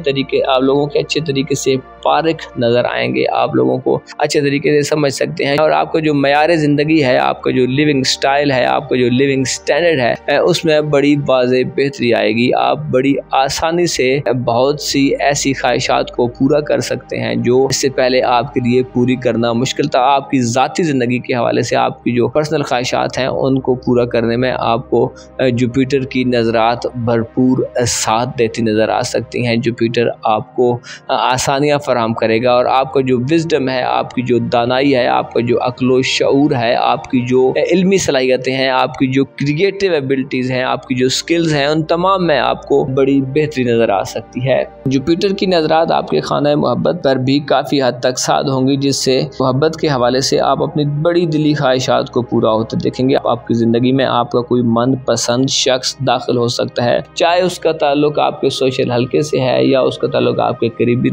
तरीके से पारिक नज़र आएंगे, आप लोगों को अच्छे तरीके से समझ सकते हैं, और आपका जो मयार ज़िंदगी है, आपका जो लिविंग स्टाइल है, आपका जो लिविंग स्टैंडर्ड है, उसमें बड़ी वाज़ेह बेहतरी आएगी। आप बड़ी आसानी से बहुत सी ऐसी ख्वाहिशात को पूरा कर सकते हैं जो इससे पहले आपके लिए पूरी करना मुश्किल था। आपकी ज़ाती ज़िंदगी के हवाले से आपकी जो पर्सनल ख्वाहिशात हैं उनको पूरा करने में आपको जुपिटर की नज़रात भरपूर साथ देती नज़र आ सकती हैं। जुपिटर आपको आसानियाँ फराहम करेगा, और आपका जो विजडम है, आपकी जो दानाई है, आपका जो अक्लो शऊर है, आपकी जो इल्मी सलाहियतें हैं, आपकी जो क्रिएटिव एबिलिटीज़ हैं, आपकी जो स्किल्स हैं, उन तमाम में आपको बड़ी बेहतरी नज़र आ सकती है। जुपिटर की नज़रात आपके खाना मोहब्बत पर भी काफ़ी हद तक साद होंगी, जिससे मोहब्बत के हवाले से आप अपनी बड़ी दिली ख्वाहिशात को पूरा होते देखेंगे। आपकी ज़िंदगी में आपका कोई मनपसंद शख्स दाखिल हो सकता है, चाहे उसका ताल्लुक आपके सोशल हल्के से है या उसका ताल्लुक आपके करीबी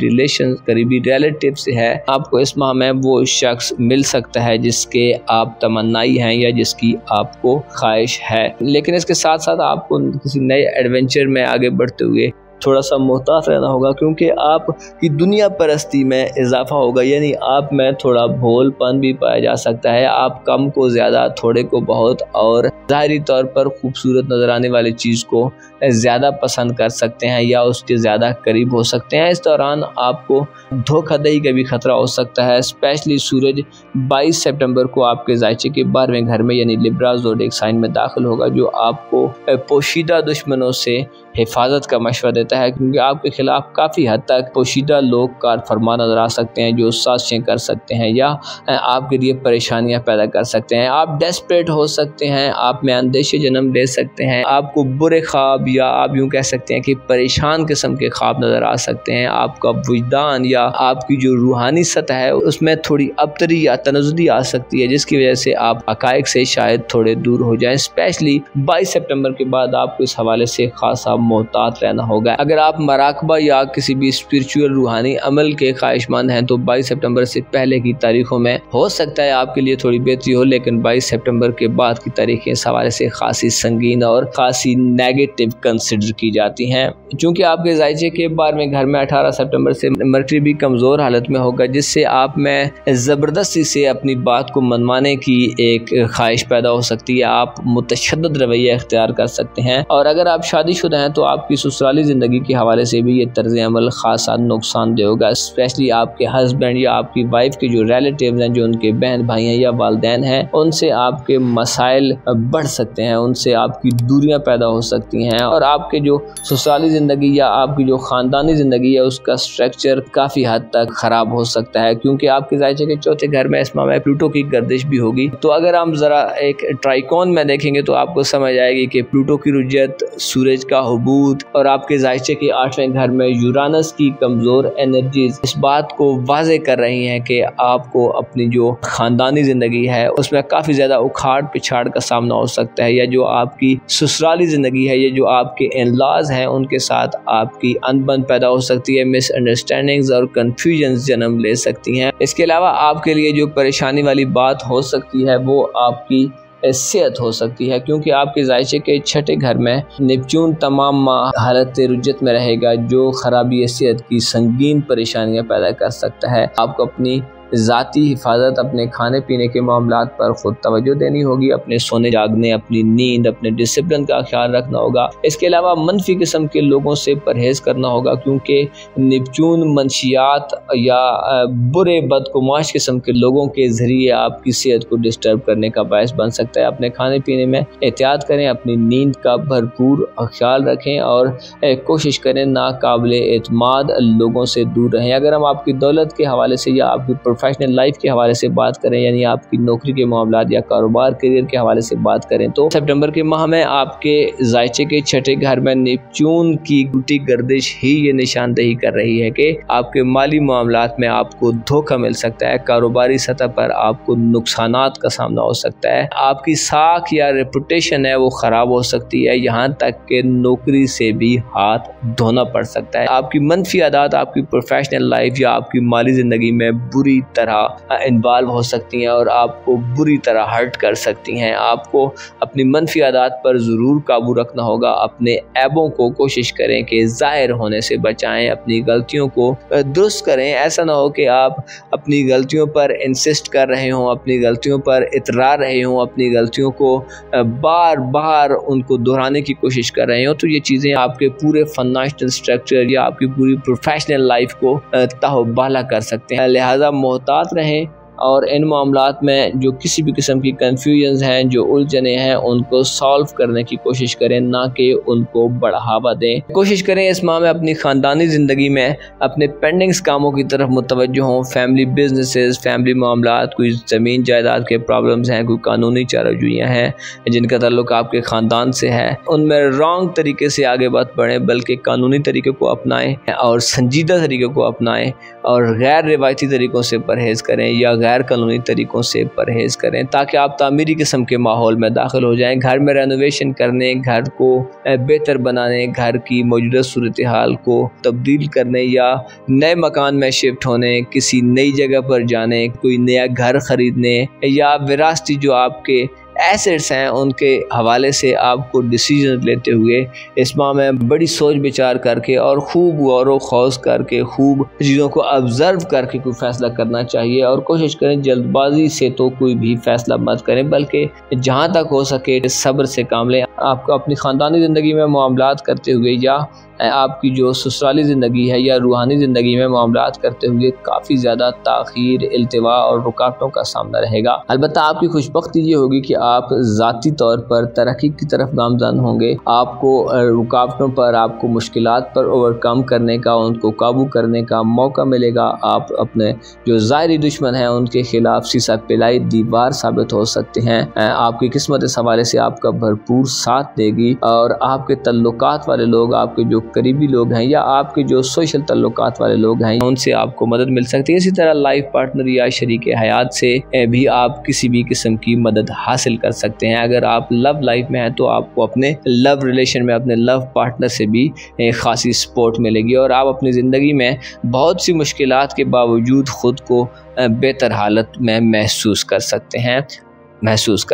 रिलेटिव से है। आपको इस माह में वो शख्स मिल सकता है जिसके आप तमन्नाई हैं या जिसकी आपको ख्वाहिश है। लेकिन इसके साथ साथ आपको किसी नए एडवेंचर में आगे बढ़ते हुए थोड़ा सा मोहतात रहना होगा, क्योंकि आपकी दुनिया परस्ती में इजाफा होगा, यानी आप में थोड़ा भोलपन भी पाया जा सकता है। आप कम को ज़्यादा, थोड़े को बहुत और ज़ाहिरी तौर पर खूबसूरत नज़र आने वाली चीज़ को ज़्यादा पसंद कर सकते हैं या उसके ज़्यादा करीब हो सकते हैं। इस दौरान आपको धोखाधड़ी का भी खतरा हो सकता है। स्पेशली सूरज 22 सितंबर को आपके ज़ायचे के 12वें घर में यानी लिब्रा ज़ोडिएक साइन में दाखिल होगा, जो आपको पोशीदा दुश्मनों से हिफाजत का मशवरा देता है, क्योंकि आपके खिलाफ काफ़ी हद तक पोशीदा लोग कार फरमा नजर आ सकते हैं जो साजिशें कर सकते हैं या आपके लिए परेशानियां पैदा कर सकते हैं। आप डेस्परेट हो सकते हैं, आप में अंदेशे जन्म ले सकते हैं, आपको बुरे ख्वाब या आप यूँ कह सकते हैं कि परेशान किस्म के ख्वाब नज़र आ सकते हैं। आपका वजदान या आपकी जो रूहानी सतह है उसमें थोड़ी अबतरी या तनज़ुदी आ सकती है, जिसकी वजह से आप हक़ाइक़ से शायद थोड़े दूर हो जाएं। स्पेशली 22 सितंबर के बाद आपको इस हवाले से खासा मोहतात रहना होगा। अगर आप मराकबा या किसी भी स्पिरिचुअल रूहानी अमल के ख्वाहिशमंद हैं तो 22 सितंबर से पहले की तारीखों में हो सकता है आपके लिए थोड़ी बेहतरी हो, लेकिन 22 सितंबर के बाद की तारीखें इस हवाले से खासी संगीन और खासी नेगेटिव कंसिडर की जाती हैं। चूँकि आपके ज़ायचे के 12वें घर में 18 सितंबर से मरकरी भी कमज़ोर हालत में होगा, जिससे आप में ज़बरदस्ती से अपनी बात को मनवाने की एक ख्वाहिश पैदा हो सकती है। आप मुतशद्दिद रवैया इख्तियार कर सकते हैं, और अगर आप शादीशुदा हैं तो आपकी ससुराली ज़िंदगी के हवाले से भी ये तर्ज़ अमल खासा नुकसानदेह होगा। स्पेशली आपके हस्बैंड या आपकी वाइफ के जो रिलेटिव्स हैं, जो उनके बहन भाई हैं या वालिदैन हैं, उनसे आपके मसाइल बढ़ सकते हैं, उनसे आपकी दूरियां पैदा हो सकती हैं, और आपके जो ससुराली ज़िंदगी या आपकी जो ख़ानदानी ज़िंदगी है उसका स्ट्रक्चर काफ़ी हद तक ख़राब हो सकता है, क्योंकि आपके ज़ायचे के चौथे घर में इस माह में प्लूटो की गर्दिश भी होगी। तो अगर हम ज़रा एक ट्राइकॉन में देखेंगे तो आपको समझ आएगी कि प्लूटो की रुजत, सूरज का हुबूत और आपके ज़ायचे के 8वें घर में यूरानस की कमज़ोर एनर्जीज इस बात को वाज़े कर रही हैं कि आपको अपनी जो ख़ानदानी ज़िंदगी है उसमें काफ़ी ज़्यादा उखाड़ पिछाड़ का सामना हो सकता है, या जो आपकी ससुराली ज़िंदगी है, ये जो आपके इन-लॉज़ हैं उनके साथ आपकी अनबन पैदा हो सकती है, मिसअंडरस्टैंडिंग्स और कन्फ्यूजन्स जन्म ले सकती हैं। इसके अलावा आपके लिए जो परेशानी वाली बात हो सकती है वो आपकी सेहत हो सकती है, क्योंकि आपके ज़ायचे के 6ठे घर में नेपच्यून तमाम माह हालत रुजत में रहेगा, जो खराबी सेहत की संगीन परेशानियां पैदा कर सकता है। आपको अपनी ज़ाती हिफाजत, अपने खाने पीने के मामलात पर ख़ुद तवज्जो देनी होगी, अपने सोने जागने, अपनी नींद, अपने डिसिप्लिन का ख्याल रखना होगा। इसके अलावा मनफी किस्म के लोगों से परहेज़ करना होगा, क्योंकि नेपच्यून मंशियात या बुरे बदकुमाश किस्म के लोगों के ज़रिए आपकी सेहत को डिस्टर्ब करने का बायस बन सकता है। अपने खाने पीने में एहतियात करें, अपनी नींद का भरपूर ख्याल रखें और कोशिश करें नाकाबिले एतमाद लोगों से दूर रहें। अगर हम आपकी दौलत के हवाले से या आपकी प्रोफेशनल लाइफ के हवाले से बात करें, यानी आपकी नौकरी के मामलात या कारोबार करियर के हवाले से बात करें, तो सितंबर के माह में आपके ज़ायचे के 6ठे घर में नेपच्यून की उल्टी गर्दिश ही ये निशानदेही कर रही है कि आपके माली मामलात में आपको धोखा मिल सकता है, कारोबारी सतह पर आपको नुकसानात का सामना हो सकता है, आपकी साख या रेपुटेशन है वो ख़राब हो सकती है, यहाँ तक कि नौकरी से भी हाथ धोना पड़ सकता है। आपकी मनफी आदत आपकी प्रोफेशनल लाइफ या आपकी माली ज़िंदगी में बुरी तरह इन्वॉल्व हो सकती हैं और आपको बुरी तरह हर्ट कर सकती हैं। आपको अपनी मनफी आदत पर ज़रूर काबू रखना होगा। अपने ऐबों को कोशिश करें कि ज़ाहिर होने से बचाएं, अपनी गलतियों को दुरुस्त करें। ऐसा ना हो कि आप अपनी गलतियों पर इंसिस्ट कर रहे हों, अपनी गलतियों पर इतरा रहे हों, अपनी गलतियों को बार बार उनको दोहराने की कोशिश कर रहे हो, तो ये चीज़ें आपके पूरे फाइनेंशियल स्ट्रक्चर या आपकी पूरी प्रोफेशनल लाइफ को तहबाला कर सकते हैं। लिहाजा मोहतात रहें और इन मामलात में जो किसी भी किस्म की कन्फ्यूजन्स हैं, जो उलझने हैं, उनको सॉल्व करने की कोशिश करें, ना कि उनको बढ़ावा दें। कोशिश करें इस माह में अपनी ख़ानदानी ज़िंदगी में अपने पेंडिंग्स कामों की तरफ मुतवज्जो हों। फैमिली बिजनेसेस, फैमिली मामलात, कोई ज़मीन जायदाद के प्रॉब्लम्स हैं, कोई कानूनी चाराजोइयाँ हैं जिनका ताल्लुक आपके ख़ानदान से है, उनमें रॉन्ग तरीके से आगे मत बढ़ें, बल्कि कानूनी तरीके को अपनाएँ और संजीदा तरीके को अपनाएँ और गैर रिवायती तरीक़ों से परहेज़ करें या गैर कानूनी तरीक़ों से परहेज़ करें, ताकि आप तामीरी किस्म के माहौल में दाखिल हो जाएं। घर में रेनोवेशन करने, घर को बेहतर बनाने, घर की मौजूदा सूरत हाल को तब्दील करने या नए मकान में शिफ्ट होने, किसी नई जगह पर जाने, कोई नया घर ख़रीदने या विरासती जो आपके एसेट्स हैं उनके हवाले से आपको डिसीजन लेते हुए इस माह में बड़ी सोच विचार करके और खूब गौर व खौज करके खूब चीज़ों को ऑब्जर्व करके कोई फैसला करना चाहिए। और कोशिश करें जल्दबाजी से तो कोई भी फैसला मत करें, बल्कि जहाँ तक हो सके सब्र से काम लें। आपको अपनी ख़ानदानी ज़िंदगी में मामलात करते हुए या आपकी जो ससुराली ज़िंदगी है या रूहानी ज़िंदगी में मामलात करते हुए काफ़ी ज़्यादा ताख़ीर, इल्तिवा और रुकावटों का सामना रहेगा। अलबत्ता आपकी खुशबख्ती ये होगी कि आप ज़ाती तौर पर तरक्की की तरफ गामज़न होंगे। आपको रुकावटों पर, आपको मुश्किलात पर ओवरकम करने का, उनको काबू करने का मौका मिलेगा। आप अपने जो ज़ाहिरी दुश्मन हैं उनके खिलाफ सीसा पिलाई दीवार साबित हो सकते हैं। आपकी किस्मत इस हवाले से आपका भरपूर साथ देगी और आपके तल्लुकात वाले लोग, आपके जो करीबी लोग हैं या आपके जो सोशल तल्लुकात वाले लोग हैं, उनसे आपको मदद मिल सकती है। इसी तरह लाइफ पार्टनर या शरीक हयात से भी आप किसी भी किस्म की मदद हासिल कर सकते हैं। अगर आप लव लाइफ में हैं तो आपको अपने लव रिलेशन में अपने लव पार्टनर से भी खासी सपोर्ट मिलेगी और आप अपनी ज़िंदगी में बहुत सी मुश्किलात के बावजूद ख़ुद को बेहतर हालत में महसूस कर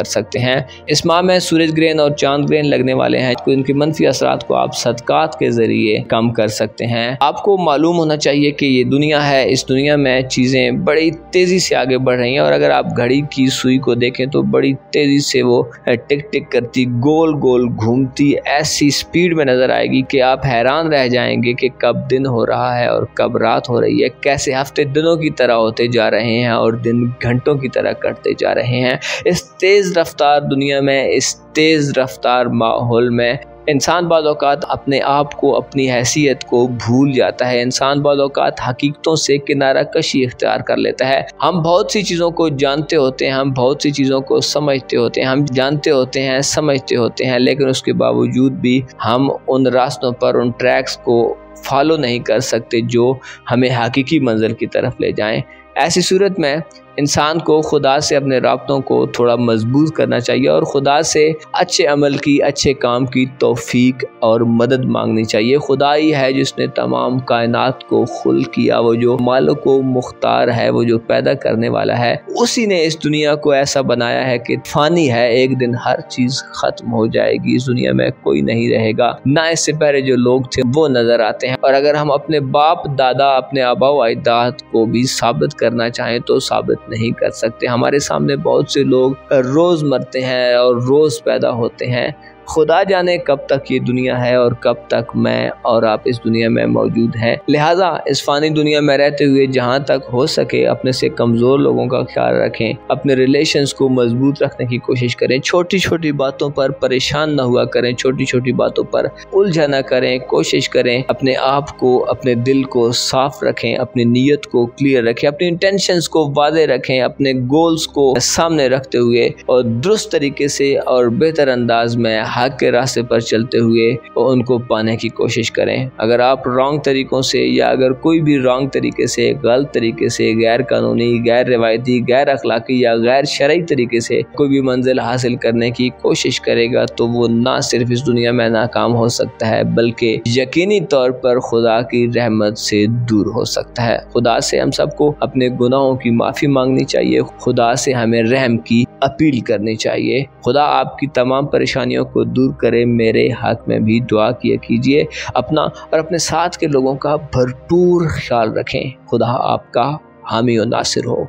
सकते हैं। इस माह में सूरज ग्रहण और चांद ग्रहण लगने वाले हैं। इनके मनफी असरात को आप सदकात के ज़रिए कम कर सकते हैं। आपको मालूम होना चाहिए कि ये दुनिया है, इस दुनिया में चीज़ें बड़ी तेज़ी से आगे बढ़ रही हैं और अगर आप घड़ी की सुई को देखें तो बड़ी तेज़ी से वो टिक टिक करती, गोल गोल घूमती ऐसी स्पीड में नज़र आएगी कि आप हैरान रह जाएंगे कि कब दिन हो रहा है और कब रात हो रही है। कैसे हफ्ते दिनों की तरह होते जा रहे हैं और दिन घंटों की तरह कटते जा रहे हैं। इस तेज़ रफ्तार दुनिया में, इस तेज़ रफ्तार माहौल में इंसान बाद औक़ात अपने आप को, अपनी हैसियत को भूल जाता है। इंसान बाद औक़ात हकीकतों से किनारा कशी इख्तियार कर लेता है। हम बहुत सी चीज़ों को जानते होते हैं, हम बहुत सी चीज़ों को समझते होते हैं, हम जानते होते हैं, समझते होते हैं, लेकिन उसके बावजूद भी हम उन रास्तों पर, उन ट्रैक्स को फॉलो नहीं कर सकते जो हमें हकीकी मंजिल की तरफ ले जाएं। ऐसी सूरत में इंसान को खुदा से अपने राब्तों को थोड़ा मजबूत करना चाहिए और खुदा से अच्छे अमल की, अच्छे काम की तौफीक और मदद मांगनी चाहिए। खुदा ही है जिसने तमाम कायनात को खुल किया, वो जो मालिक व मुख्तार है, वो जो पैदा करने वाला है। उसी ने इस दुनिया को ऐसा बनाया है कि फ़ानी है, एक दिन हर चीज़ ख़त्म हो जाएगी, इस दुनिया में कोई नहीं रहेगा। ना इससे पहले जो लोग थे वो नज़र आते हैं और अगर हम अपने बाप दादा, अपने आबा व अजदाद को भी साबित करना चाहें तो साबित नहीं कर सकते। हमारे सामने बहुत से लोग रोज़ मरते हैं और रोज़ पैदा होते हैं। खुदा जाने कब तक ये दुनिया है और कब तक मैं और आप इस दुनिया में मौजूद हैं। लिहाजा इस फ़ानी दुनिया में रहते हुए जहाँ तक हो सके अपने से कमज़ोर लोगों का ख्याल रखें, अपने रिलेशंस को मजबूत रखने की कोशिश करें। छोटी छोटी बातों पर परेशान न हुआ करें, छोटी छोटी बातों पर उलझा न करें। कोशिश करें अपने आप को, अपने दिल को साफ़ रखें, अपनी नीयत को क्लियर रखें, अपनी इंटेंशंस को वादे रखें, अपने गोल्स को सामने रखते हुए और दुरुस्त तरीके से और बेहतर अंदाज में हक के रास्ते पर चलते हुए उनको पाने की कोशिश करें। अगर आप रॉन्ग तरीकों से या अगर कोई भी रॉन्ग तरीके से, गलत तरीके से, गैर कानूनी, गैर रिवायती, गैर अखलाकी या गैर शरई तरीके से कोई भी मंजिल हासिल करने की कोशिश करेगा तो वो ना सिर्फ इस दुनिया में नाकाम हो सकता है बल्कि यकीनी तौर पर खुदा की रहमत से दूर हो सकता है। खुदा से हम सबको अपने गुनाहों की माफ़ी मांगनी चाहिए, खुदा से हमें रहम की अपील करनी चाहिए। खुदा आपकी तमाम परेशानियों को दूर करे। मेरे हक में भी दुआ किया कीजिए। अपना और अपने साथ के लोगों का भरपूर ख्याल रखें। खुदा आपका हामी और नासिर हो।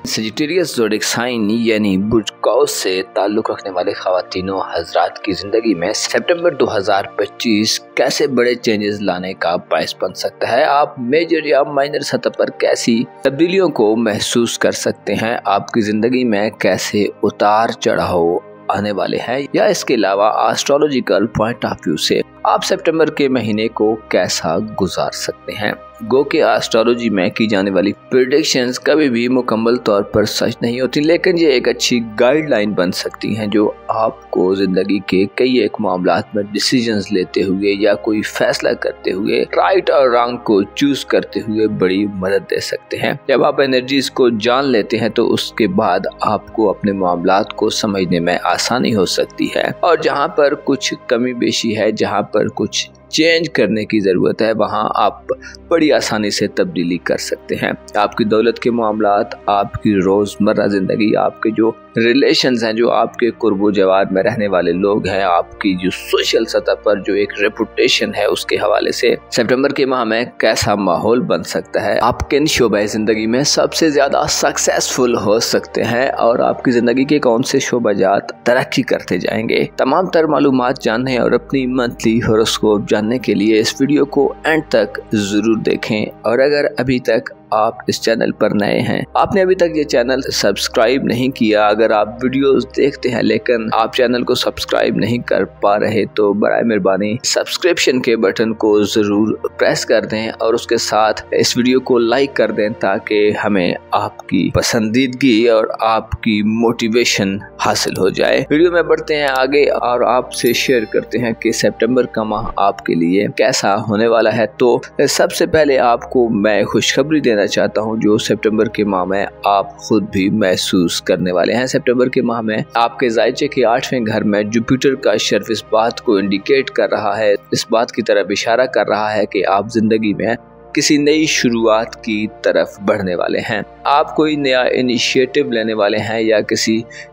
सजिटेरियस ज़ोडिक साइन यानी बुर्ज कौस से ताल्लुक़ रखने वाले ख़वातीनों हज़रात की ज़िंदगी में सितंबर 2025 कैसे बड़े चेंजेस लाने का बायस बन सकता है। आप मेजर या माइनर सतह पर कैसी तब्दीलियों को महसूस कर सकते हैं। आपकी ज़िंदगी में कैसे उतार चढ़ाव आने वाले हैं या इसके अलावा एस्ट्रोलॉजिकल पॉइंट ऑफ व्यू से आप सितंबर के महीने को कैसा गुजार सकते हैं। गो के एस्ट्रोलॉजी में की जाने वाली प्रेडिक्शंस कभी भी मुकम्मल तौर पर सच नहीं होती, लेकिन ये एक अच्छी गाइडलाइन बन सकती हैं जो आपको ज़िंदगी के कई एक मामलात में डिसीजंस लेते हुए या कोई फैसला करते हुए, राइट और रॉन्ग को चूज करते हुए बड़ी मदद दे सकते हैं। जब आप एनर्जीज को जान लेते हैं तो उसके बाद आपको अपने मामलात को समझने में आसानी हो सकती है और जहाँ पर कुछ कमी बेशी है, जहाँ पर कुछ चेंज करने की ज़रूरत है वहाँ आप बड़ी आसानी से तब्दीली कर सकते हैं। आपकी दौलत के मामलात, आपकी रोज़मर्रा ज़िंदगी, आपके जो रिलेशंस हैं, जो आपके कुर्बो जवार में रहने वाले लोग हैं, आपकी जो सोशल सतह पर जो एक रेपुटेशन है, उसके हवाले से सितंबर के माह में कैसा माहौल बन सकता है, आप किन शोबे ज़िंदगी में सबसे ज़्यादा सक्सेसफुल हो सकते हैं और आपकी ज़िंदगी के कौन से शोबाजात तरक्की करते जाएंगे। तमाम तर मालूमात जानने और अपनी मंथली हॉरोस्कोप जानने के लिए इस वीडियो को एंड तक ज़रूर देखें। और अगर अभी तक आप इस चैनल पर नए हैं, आपने अभी तक ये चैनल सब्सक्राइब नहीं किया, अगर आप वीडियोस देखते हैं लेकिन आप चैनल को सब्सक्राइब नहीं कर पा रहे, तो बराए मेहरबानी सब्सक्रिप्शन के बटन को ज़रूर प्रेस कर दें और उसके साथ इस वीडियो को लाइक कर दें ताकि हमें आपकी पसंदीदगी और आपकी मोटिवेशन हासिल हो जाए। वीडियो में बढ़ते हैं आगे और आपसे शेयर करते हैं कि सितंबर का माह आपके लिए कैसा होने वाला है। तो सबसे पहले आपको मैं खुशखबरी देना चाहता हूं जो सितंबर के माह में आप खुद भी महसूस करने वाले हैं। सितंबर के माह में आपके जायचे के 8वें घर में जुपिटर का शर्फ इस बात को इंडिकेट कर रहा है, इस बात की तरफ इशारा कर रहा है कि आप जिंदगी में किसी नई शुरुआत की तरफ बढ़ने वाले हैं। आप कोई नया इनिशिएटिव लेने वाले हैं या किसी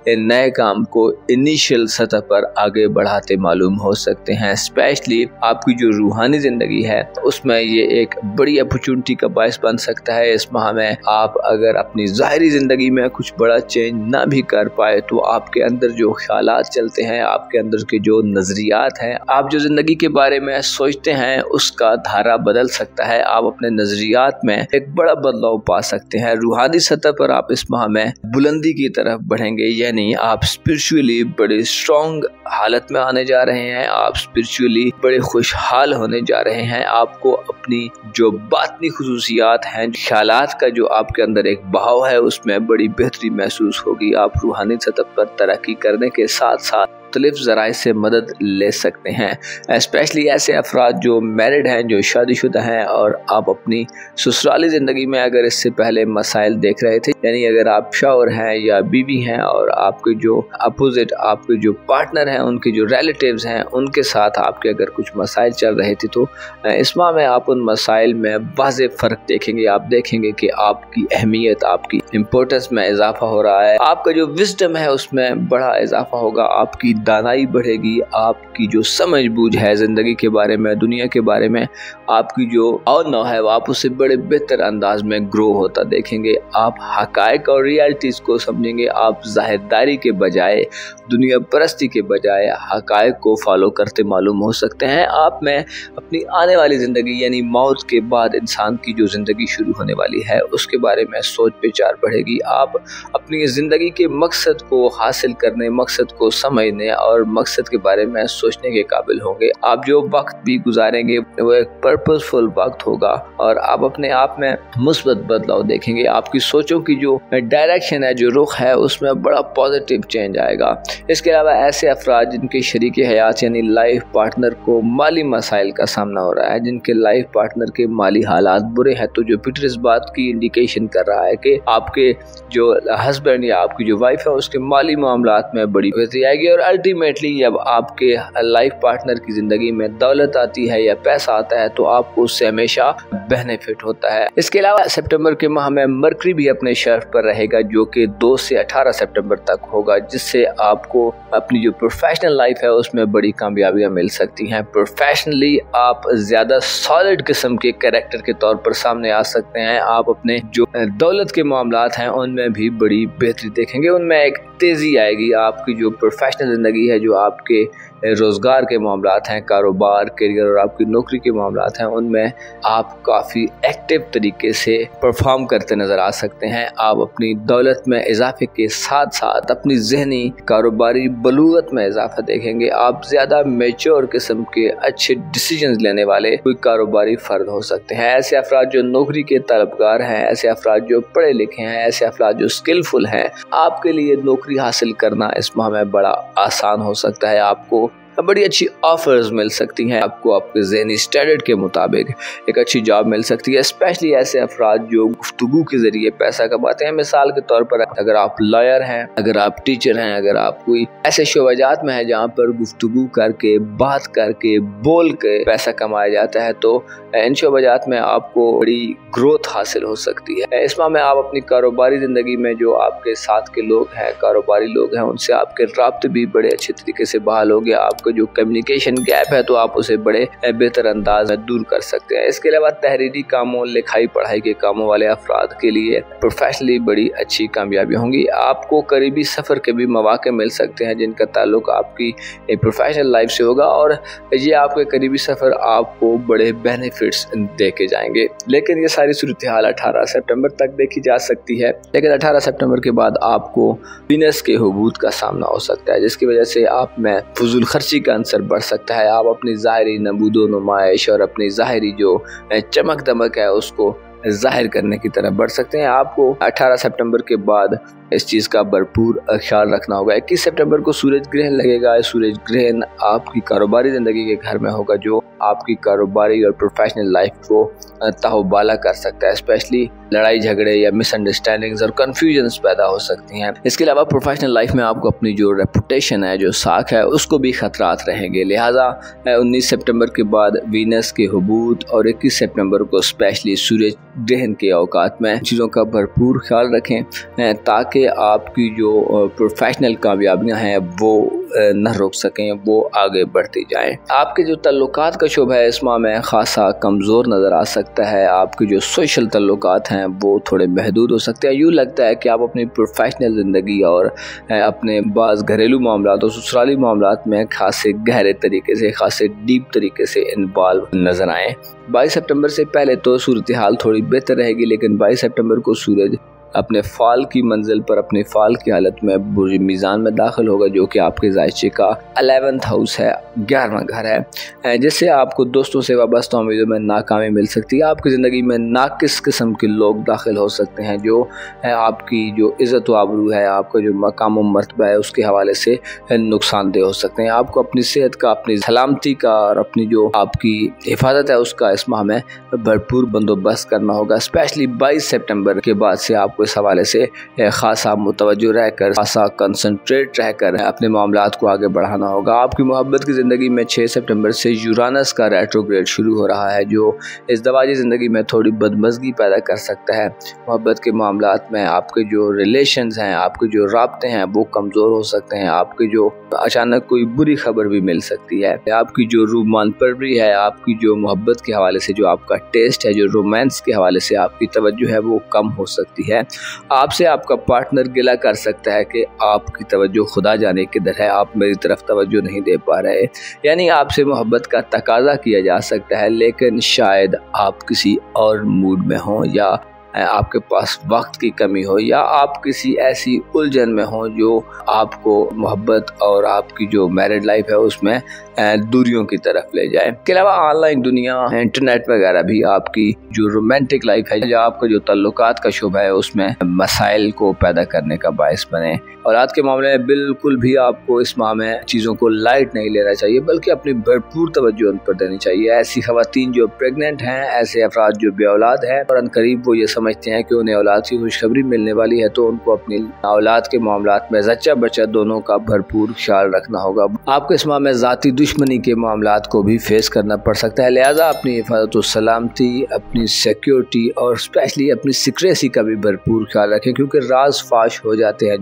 नए काम को इनिशियल सतह पर आगे बढ़ाते मालूम हो सकते हैं। स्पेशली आपकी जो रूहानी ज़िंदगी है उसमें ये एक बड़ी अपॉर्चुनिटी का बायस बन सकता है। इस माह में आप अगर अपनी ज़ाहिरी ज़िंदगी में कुछ बड़ा चेंज ना भी कर पाए तो आपके अंदर जो ख्यालात चलते हैं, आपके अंदर के जो नज़रियात हैं, आप जो ज़िंदगी के बारे में सोचते हैं उसका धारा बदल सकता है। आप अपने नजरियात में एक बड़ा बदलाव पा सकते हैं। रूहानी सतह पर आप इस माह में बुलंदी की तरफ बढ़ेंगे, यानी आप स्पिरिचुअली बड़े स्ट्रॉन्ग हालत में आने जा रहे हैं, आप स्पिरिचुअली बड़े खुशहाल होने जा रहे हैं। आपको अपनी जो बातनी खुसूसियात हैं, ख्यालात का जो आपके अंदर एक बहाव है, उसमें बड़ी बेहतरी महसूस होगी। आप रूहानी सतह पर तरक्की करने के साथ साथ मुख्तलिफ ज़राए से मदद ले सकते हैं। स्पेशली ऐसे अफराद जो मैरिड हैं, जो शादीशुदा हैं और आप अपनी ससुराली ज़िंदगी में अगर इससे पहले मसाइल देख रहे थे, यानी अगर आप शौहर हैं या बीवी हैं और आपके जो अपोजिट आपके जो पार्टनर हैं, उनके जो रिलेटिव्स हैं, उनके साथ आपके अगर कुछ मसाइल चल रहे थे, तो इस माह में आप उन मसाइल में वाज़ेह फ़र्क देखेंगे। आप देखेंगे कि आपकी अहमियत, आपकी इम्पोर्टेंस में इजाफा हो रहा है, आपका जो विजडम है उसमें बड़ा इजाफा होगा, आपकी दानाई बढ़ेगी, आपकी जो समझ बूझ है ज़िंदगी के बारे में, दुनिया के बारे में, आपकी जो औनौ है आप उससे बड़े बेहतर अंदाज में ग्रो होता देखेंगे। आप हकायक और रियलिटीज़ को समझेंगे। आप ज़ाहिरदारी के बजाय, दुनिया परस्ती के बजाय हकायक को फॉलो करते मालूम हो सकते हैं। आप में अपनी आने वाली ज़िंदगी यानी मौत के बाद इंसान की जो ज़िंदगी शुरू होने वाली है उसके बारे में सोच विचार बढ़ेगी। आप अपनी ज़िंदगी के मकसद को हासिल करने, मकसद को समझने और मकसद के बारे में सोचने के काबिल होंगे। आप जो वक्त भी गुजारेंगे वो एक पर्पसफुल वक्त होगा और आप अपने आप में मुस्बत बदलाव देखेंगे। आपकी सोचों की जो डायरेक्शन है, जो रुख है, उसमें बड़ा पॉजिटिव चेंज आएगा। इसके अलावा ऐसे अफराद जिनके शरीके हयात यानी लाइफ पार्टनर को माली मसाइल का सामना हो रहा है, जिनके लाइफ पार्टनर के माली हालात बुरे हैं, तो जुपिटर इस बात की इंडिकेशन कर रहा है कि आपके जो हस्बैंड या आपकी जो वाइफ है उसके माली मामलात में बड़ी बेहतरी आएगी। और अल्टीमेटली जब आपके लाइफ पार्टनर की ज़िंदगी में दौलत आती है या पैसा आता है तो आपको उससे हमेशा बेनिफिट होता है। इसके अलावा सितंबर के माह में मरकरी भी अपने शर्फ पर रहेगा जो कि 2 से 18 सितंबर तक होगा, जिससे आपको अपनी जो प्रोफेशनल लाइफ है उसमें बड़ी कामयाबियां मिल सकती हैं। प्रोफेशनली आप ज़्यादा सॉलिड किस्म के कैरेक्टर के तौर पर सामने आ सकते हैं। आप अपने जो दौलत के मामलात हैं उनमें भी बड़ी बेहतरी देखेंगे, उनमें एक तेज़ी आएगी। आपकी जो प्रोफेशनल ज़िंदगी है, जो आपके रोज़गार के मामलात हैं, कारोबार, करियर और आपकी नौकरी के मामलात हैं, उनमें आप काफ़ी एक्टिव तरीके से परफॉर्म करते नज़र आ सकते हैं। आप अपनी दौलत में इजाफे के साथ साथ अपनी जहनी कारोबारी बलूगत में इजाफा देखेंगे। आप ज़्यादा मैच्योर किस्म के अच्छे डिसीजंस लेने वाले कोई कारोबारी फ़र्द हो सकते हैं। ऐसे अफराद जो नौकरी के तलबगार हैं, ऐसे अफराद जो पढ़े लिखे हैं, ऐसे अफराद जो स्किलफुल हैं, आपके लिए नौकरी हासिल करना इस माह में बड़ा आसान हो सकता है। आपको बड़ी अच्छी ऑफर्स मिल सकती हैं आपको, आपके ज़हनी स्टैंडर्ड के मुताबिक एक अच्छी जॉब मिल सकती है, स्पेशली ऐसे अफराद जो गुफ्तगू के ज़रिए पैसा कमाते हैं। मिसाल के तौर पर अगर आप लॉयर हैं, अगर आप टीचर हैं, अगर आप कोई ऐसे शोबाजात में है जहाँ पर गुफ्तगू करके, बात करके, बोल के पैसा कमाया जाता है, तो इन शोबाजात में आपको बड़ी ग्रोथ हासिल हो सकती है। इस माह में आप अपनी कारोबारी ज़िंदगी में जो आपके साथ के लोग हैं, कारोबारी लोग हैं, उनसे आपके राब्ते भी बड़े अच्छे तरीके से बहाल हो गया। आपका जो कम्युनिकेशन गैप है तो आप उसे बड़े बेहतर अंदाज में दूर कर सकते हैं। इसके अलावा तहरीरी कामों, लिखाई पढ़ाई के कामों वाले अफराद के लिए प्रोफेशनली बड़ी अच्छी कामयाबी होंगी। आपको करीबी सफ़र के भी मौके मिल सकते हैं जिनका ताल्लुक आपकी प्रोफेशनल लाइफ से होगा, और ये आपके करीबी सफ़र आपको बड़े बेनिफिट्स दे के जाएंगे। लेकिन ये सारी सूरत हाल 18 सितंबर तक देखी जा सकती है, लेकिन 18 सितंबर के बाद आपको वीनस के हुबूत का सामना हो सकता है, जिसकी वजह से आप में फजूल खर्ची का अंसर बढ़ सकता है। आप अपनी ज़ाहिरी नबूदो नुमाइश और अपनी ज़ाहिरी जो चमक दमक है उसको जाहिर करने की तरफ बढ़ सकते हैं। आपको 18 सितंबर के बाद इस चीज़ का भरपूर ख्याल रखना होगा। 21 सितंबर को सूरज ग्रहण लगेगा। सूरज ग्रहण आपकी कारोबारी ज़िंदगी के घर में होगा, जो आपकी कारोबारी और प्रोफेशनल लाइफ को तहबाला कर सकता है। स्पेशली लड़ाई झगड़े या मिसअंडरस्टैंडिंग्स और कन्फ्यूजन्स पैदा हो सकती हैं। इसके अलावा प्रोफेशनल लाइफ में आपको अपनी जो रेपुटेशन है, जो साख है, उसको भी खतरात रहेंगे। लिहाजा 19 सितंबर के बाद वीनस के हुबूत और 21 सितंबर को स्पेशली सूरज ग्रहण के औकात में चीज़ों का भरपूर ख्याल रखें ताकि आपकी जो प्रोफेशनल कामयाबियाँ हैं वो न रोक सकें, वो आगे बढ़ती जाएं। आपके जो तल्लुकात का शोबा है इस माह में खासा कमज़ोर नज़र आ सकता है। आपके जो सोशल तल्लुकात हैं वो थोड़े महदूद हो सकते हैं। यूँ लगता है कि आप अपनी प्रोफेशनल ज़िंदगी और अपने बाज़ घरेलू मामलात और ससुराली मामलात में खासे गहरे तरीके से, खासे डीप तरीके से इन्वॉल्व नज़र आएँ। 22 सितंबर से पहले तो सूरत हाल थोड़ी बेहतर रहेगी, लेकिन 22 सितंबर को सूरज अपने फाल की मंजिल पर, अपने फाल की हालत में बुर्ज मीज़ान में दाखिल होगा, जो कि आपके ज़ायचे का 11th हाउस है, 11वां घर है, जिससे आपको दोस्तों से वाबस्ता उम्मीदों में नाकामी मिल सकती है। आपकी ज़िंदगी में नाकिस किस्म के लोग दाखिल हो सकते हैं, जो आपकी जो इज़्ज़त व आबरू है, आपका जो मकाम व मर्तबा है, उसके हवाले से नुकसानदेह हो सकते हैं। आपको अपनी सेहत का, अपनी सलामती का और अपनी जो आपकी हिफाजत है उसका इस माह में भरपूर बंदोबस्त करना होगा। स्पेशली 22 सितंबर के बाद से आपको इस हवाले से खासा मुतवज्जो रहकर, खासा कंसंट्रेट रहकर अपने मामलात को आगे बढ़ाना होगा। आपकी मोहब्बत की ज़िंदगी में 6 सितंबर से यूरानस का रेट्रोग्रेड शुरू हो रहा है, जो इस दवाजी ज़िंदगी में थोड़ी बदमज़गी पैदा कर सकता है। मोहब्बत के मामलात में आपके जो रिलेशंस हैं, आपके जो राब्ते हैं वो कमज़ोर हो सकते हैं। आपके जो अचानक कोई बुरी खबर भी मिल सकती है। आपकी जो रूमान परवरी है, आपकी जो मोहब्बत के हवाले से जो आपका टेस्ट है, जो रोमांस के हवाले से आपकी तवज्जो है, वो कम हो सकती है। आपसे आपका पार्टनर गिला कर सकता है कि आपकी तवज्जो खुदा जाने किधर है, आप मेरी तरफ तवज्जो नहीं दे पा रहे। यानी आपसे मोहब्बत का तकाजा किया जा सकता है, लेकिन शायद आप किसी और मूड में हों, या आपके पास वक्त की कमी हो, या आप किसी ऐसी उलझन में हो जो आपको मोहब्बत और आपकी जो मैरिड लाइफ है उसमें दूरियों की तरफ ले जाए। इसके अलावा ऑनलाइन दुनिया, इंटरनेट वगैरह भी आपकी जो रोमांटिक लाइफ है, या आपका जो तल्लुकात का शोबा है, उसमें मसाइल को पैदा करने का बायस बने। और आज के मामले में बिल्कुल भी आपको इस माह में चीज़ों को लाइट नहीं लेना चाहिए, बल्कि अपनी भरपूर तवज्जो उन पर देनी चाहिए। ऐसी खवातीन जो प्रेग्नेंट हैं, ऐसे अफराद जो बेऔलाद हैं और अनकरीब वो ये समझते हैं कि उन्हें औलाद की खुशखबरी मिलने वाली है, तो उनको अपनी औलाद के मामलात में जच्चा बच्चा दोनों का भरपूर ख्याल रखना होगा। आपको इस माह में ज़ाती दुश्मनी के मामलात को भी फेस करना पड़ सकता है। लिहाजा अपनी हिफाजत और सलामती, अपनी सिक्योरिटी और स्पेशली अपनी सिक्रेसी का भी भरपूर ख्याल रखें, क्योंकि राज फाश हो जाते हैं,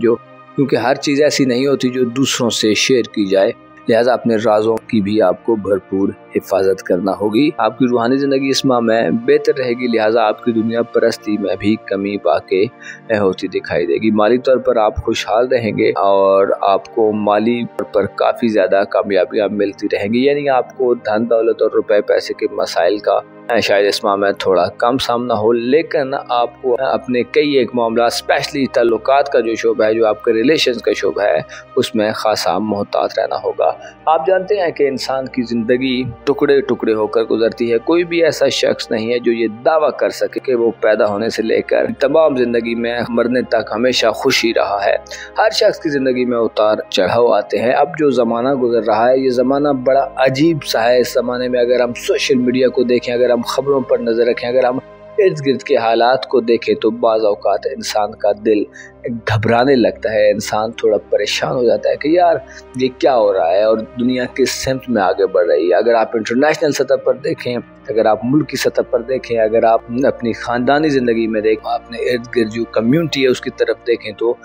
क्योंकि हर चीज़ ऐसी नहीं होती जो दूसरों से शेयर की जाए। लिहाजा अपने राजों की भी आपको भरपूर हिफाजत करना होगी। आपकी रूहानी ज़िंदगी इस माह में बेहतर रहेगी, लिहाजा आपकी दुनिया परस्ती में भी कमी वाक़ई होती दिखाई देगी। माली तौर पर आप खुशहाल रहेंगे और आपको माली तौर पर काफ़ी ज़्यादा कामयाबियाँ मिलती रहेंगी। यानी आपको धन दौलत और रुपए पैसे के मसाइल का शायद इस माह में थोड़ा कम सामना हो, लेकिन आपको अपने कई एक मामला स्पेशली ताल्लुकात का जो शोबा है, जो आपके रिलेशंस का शोबा है, उसमें खासा मोहतात रहना होगा। आप जानते हैं कि इंसान की ज़िंदगी टुकड़े टुकड़े होकर गुजरती है। कोई भी ऐसा शख्स नहीं है जो ये दावा कर सके कि वो पैदा होने से लेकर तमाम ज़िंदगी में मरने तक हमेशा खुशी रहा है। हर शख्स की ज़िंदगी में उतार चढ़ाव आते हैं। अब जो ज़माना गुजर रहा है, ये ज़माना बड़ा अजीब सा है। इस ज़माने में अगर हम सोशल मीडिया को देखें, अगर हम खबरों पर नज़र रखें, अगर हम इर्द गिर्द के हालात को देखें, तो बाज़ औक़ात इंसान का दिल घबराने लगता है। इंसान थोड़ा परेशान हो जाता है कि यार ये क्या हो रहा है और दुनिया किस सिमत में आगे बढ़ रही है। अगर आप इंटरनेशनल सतह पर देखें, अगर आप मुल्क की सतह पर देखें, अगर आप अपनी ख़ानदानी ज़िंदगी में देखें, अपने इर्द गिर्द जो कम्यूनिटी है उसकी तरफ देखें, तो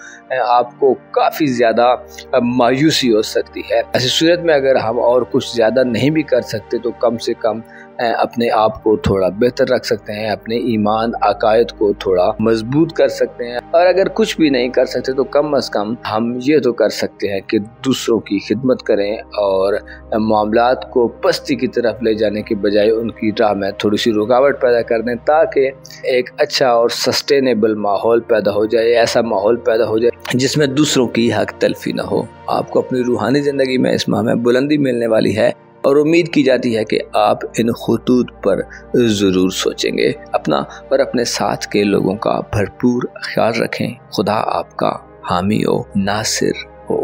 आपको काफ़ी ज़्यादा मायूसी हो सकती है। ऐसी सूरत में अगर हम और कुछ ज़्यादा नहीं भी कर सकते, तो कम से कम अपने आप को थोड़ा बेहतर रख सकते हैं, अपने ईमान अकायद को थोड़ा मजबूत कर सकते हैं। और अगर कुछ भी नहीं कर सकते, तो कम अज़ कम हम ये तो कर सकते हैं कि दूसरों की खिदमत करें और मामलात को पस्ती की तरफ ले जाने के बजाय उनकी राह में थोड़ी सी रुकावट पैदा कर दें, ताकि एक अच्छा और सस्टेनेबल माहौल पैदा हो जाए, ऐसा माहौल पैदा हो जाए जिसमें दूसरों की हक तलफी ना हो। आपको अपनी रूहानी ज़िंदगी में इस माह में बुलंदी मिलने वाली है और उम्मीद की जाती है कि आप इन खुतूत पर ज़रूर सोचेंगे। अपना और अपने साथ के लोगों का भरपूर ख्याल रखें। खुदा आपका हामी हो, नासिर हो।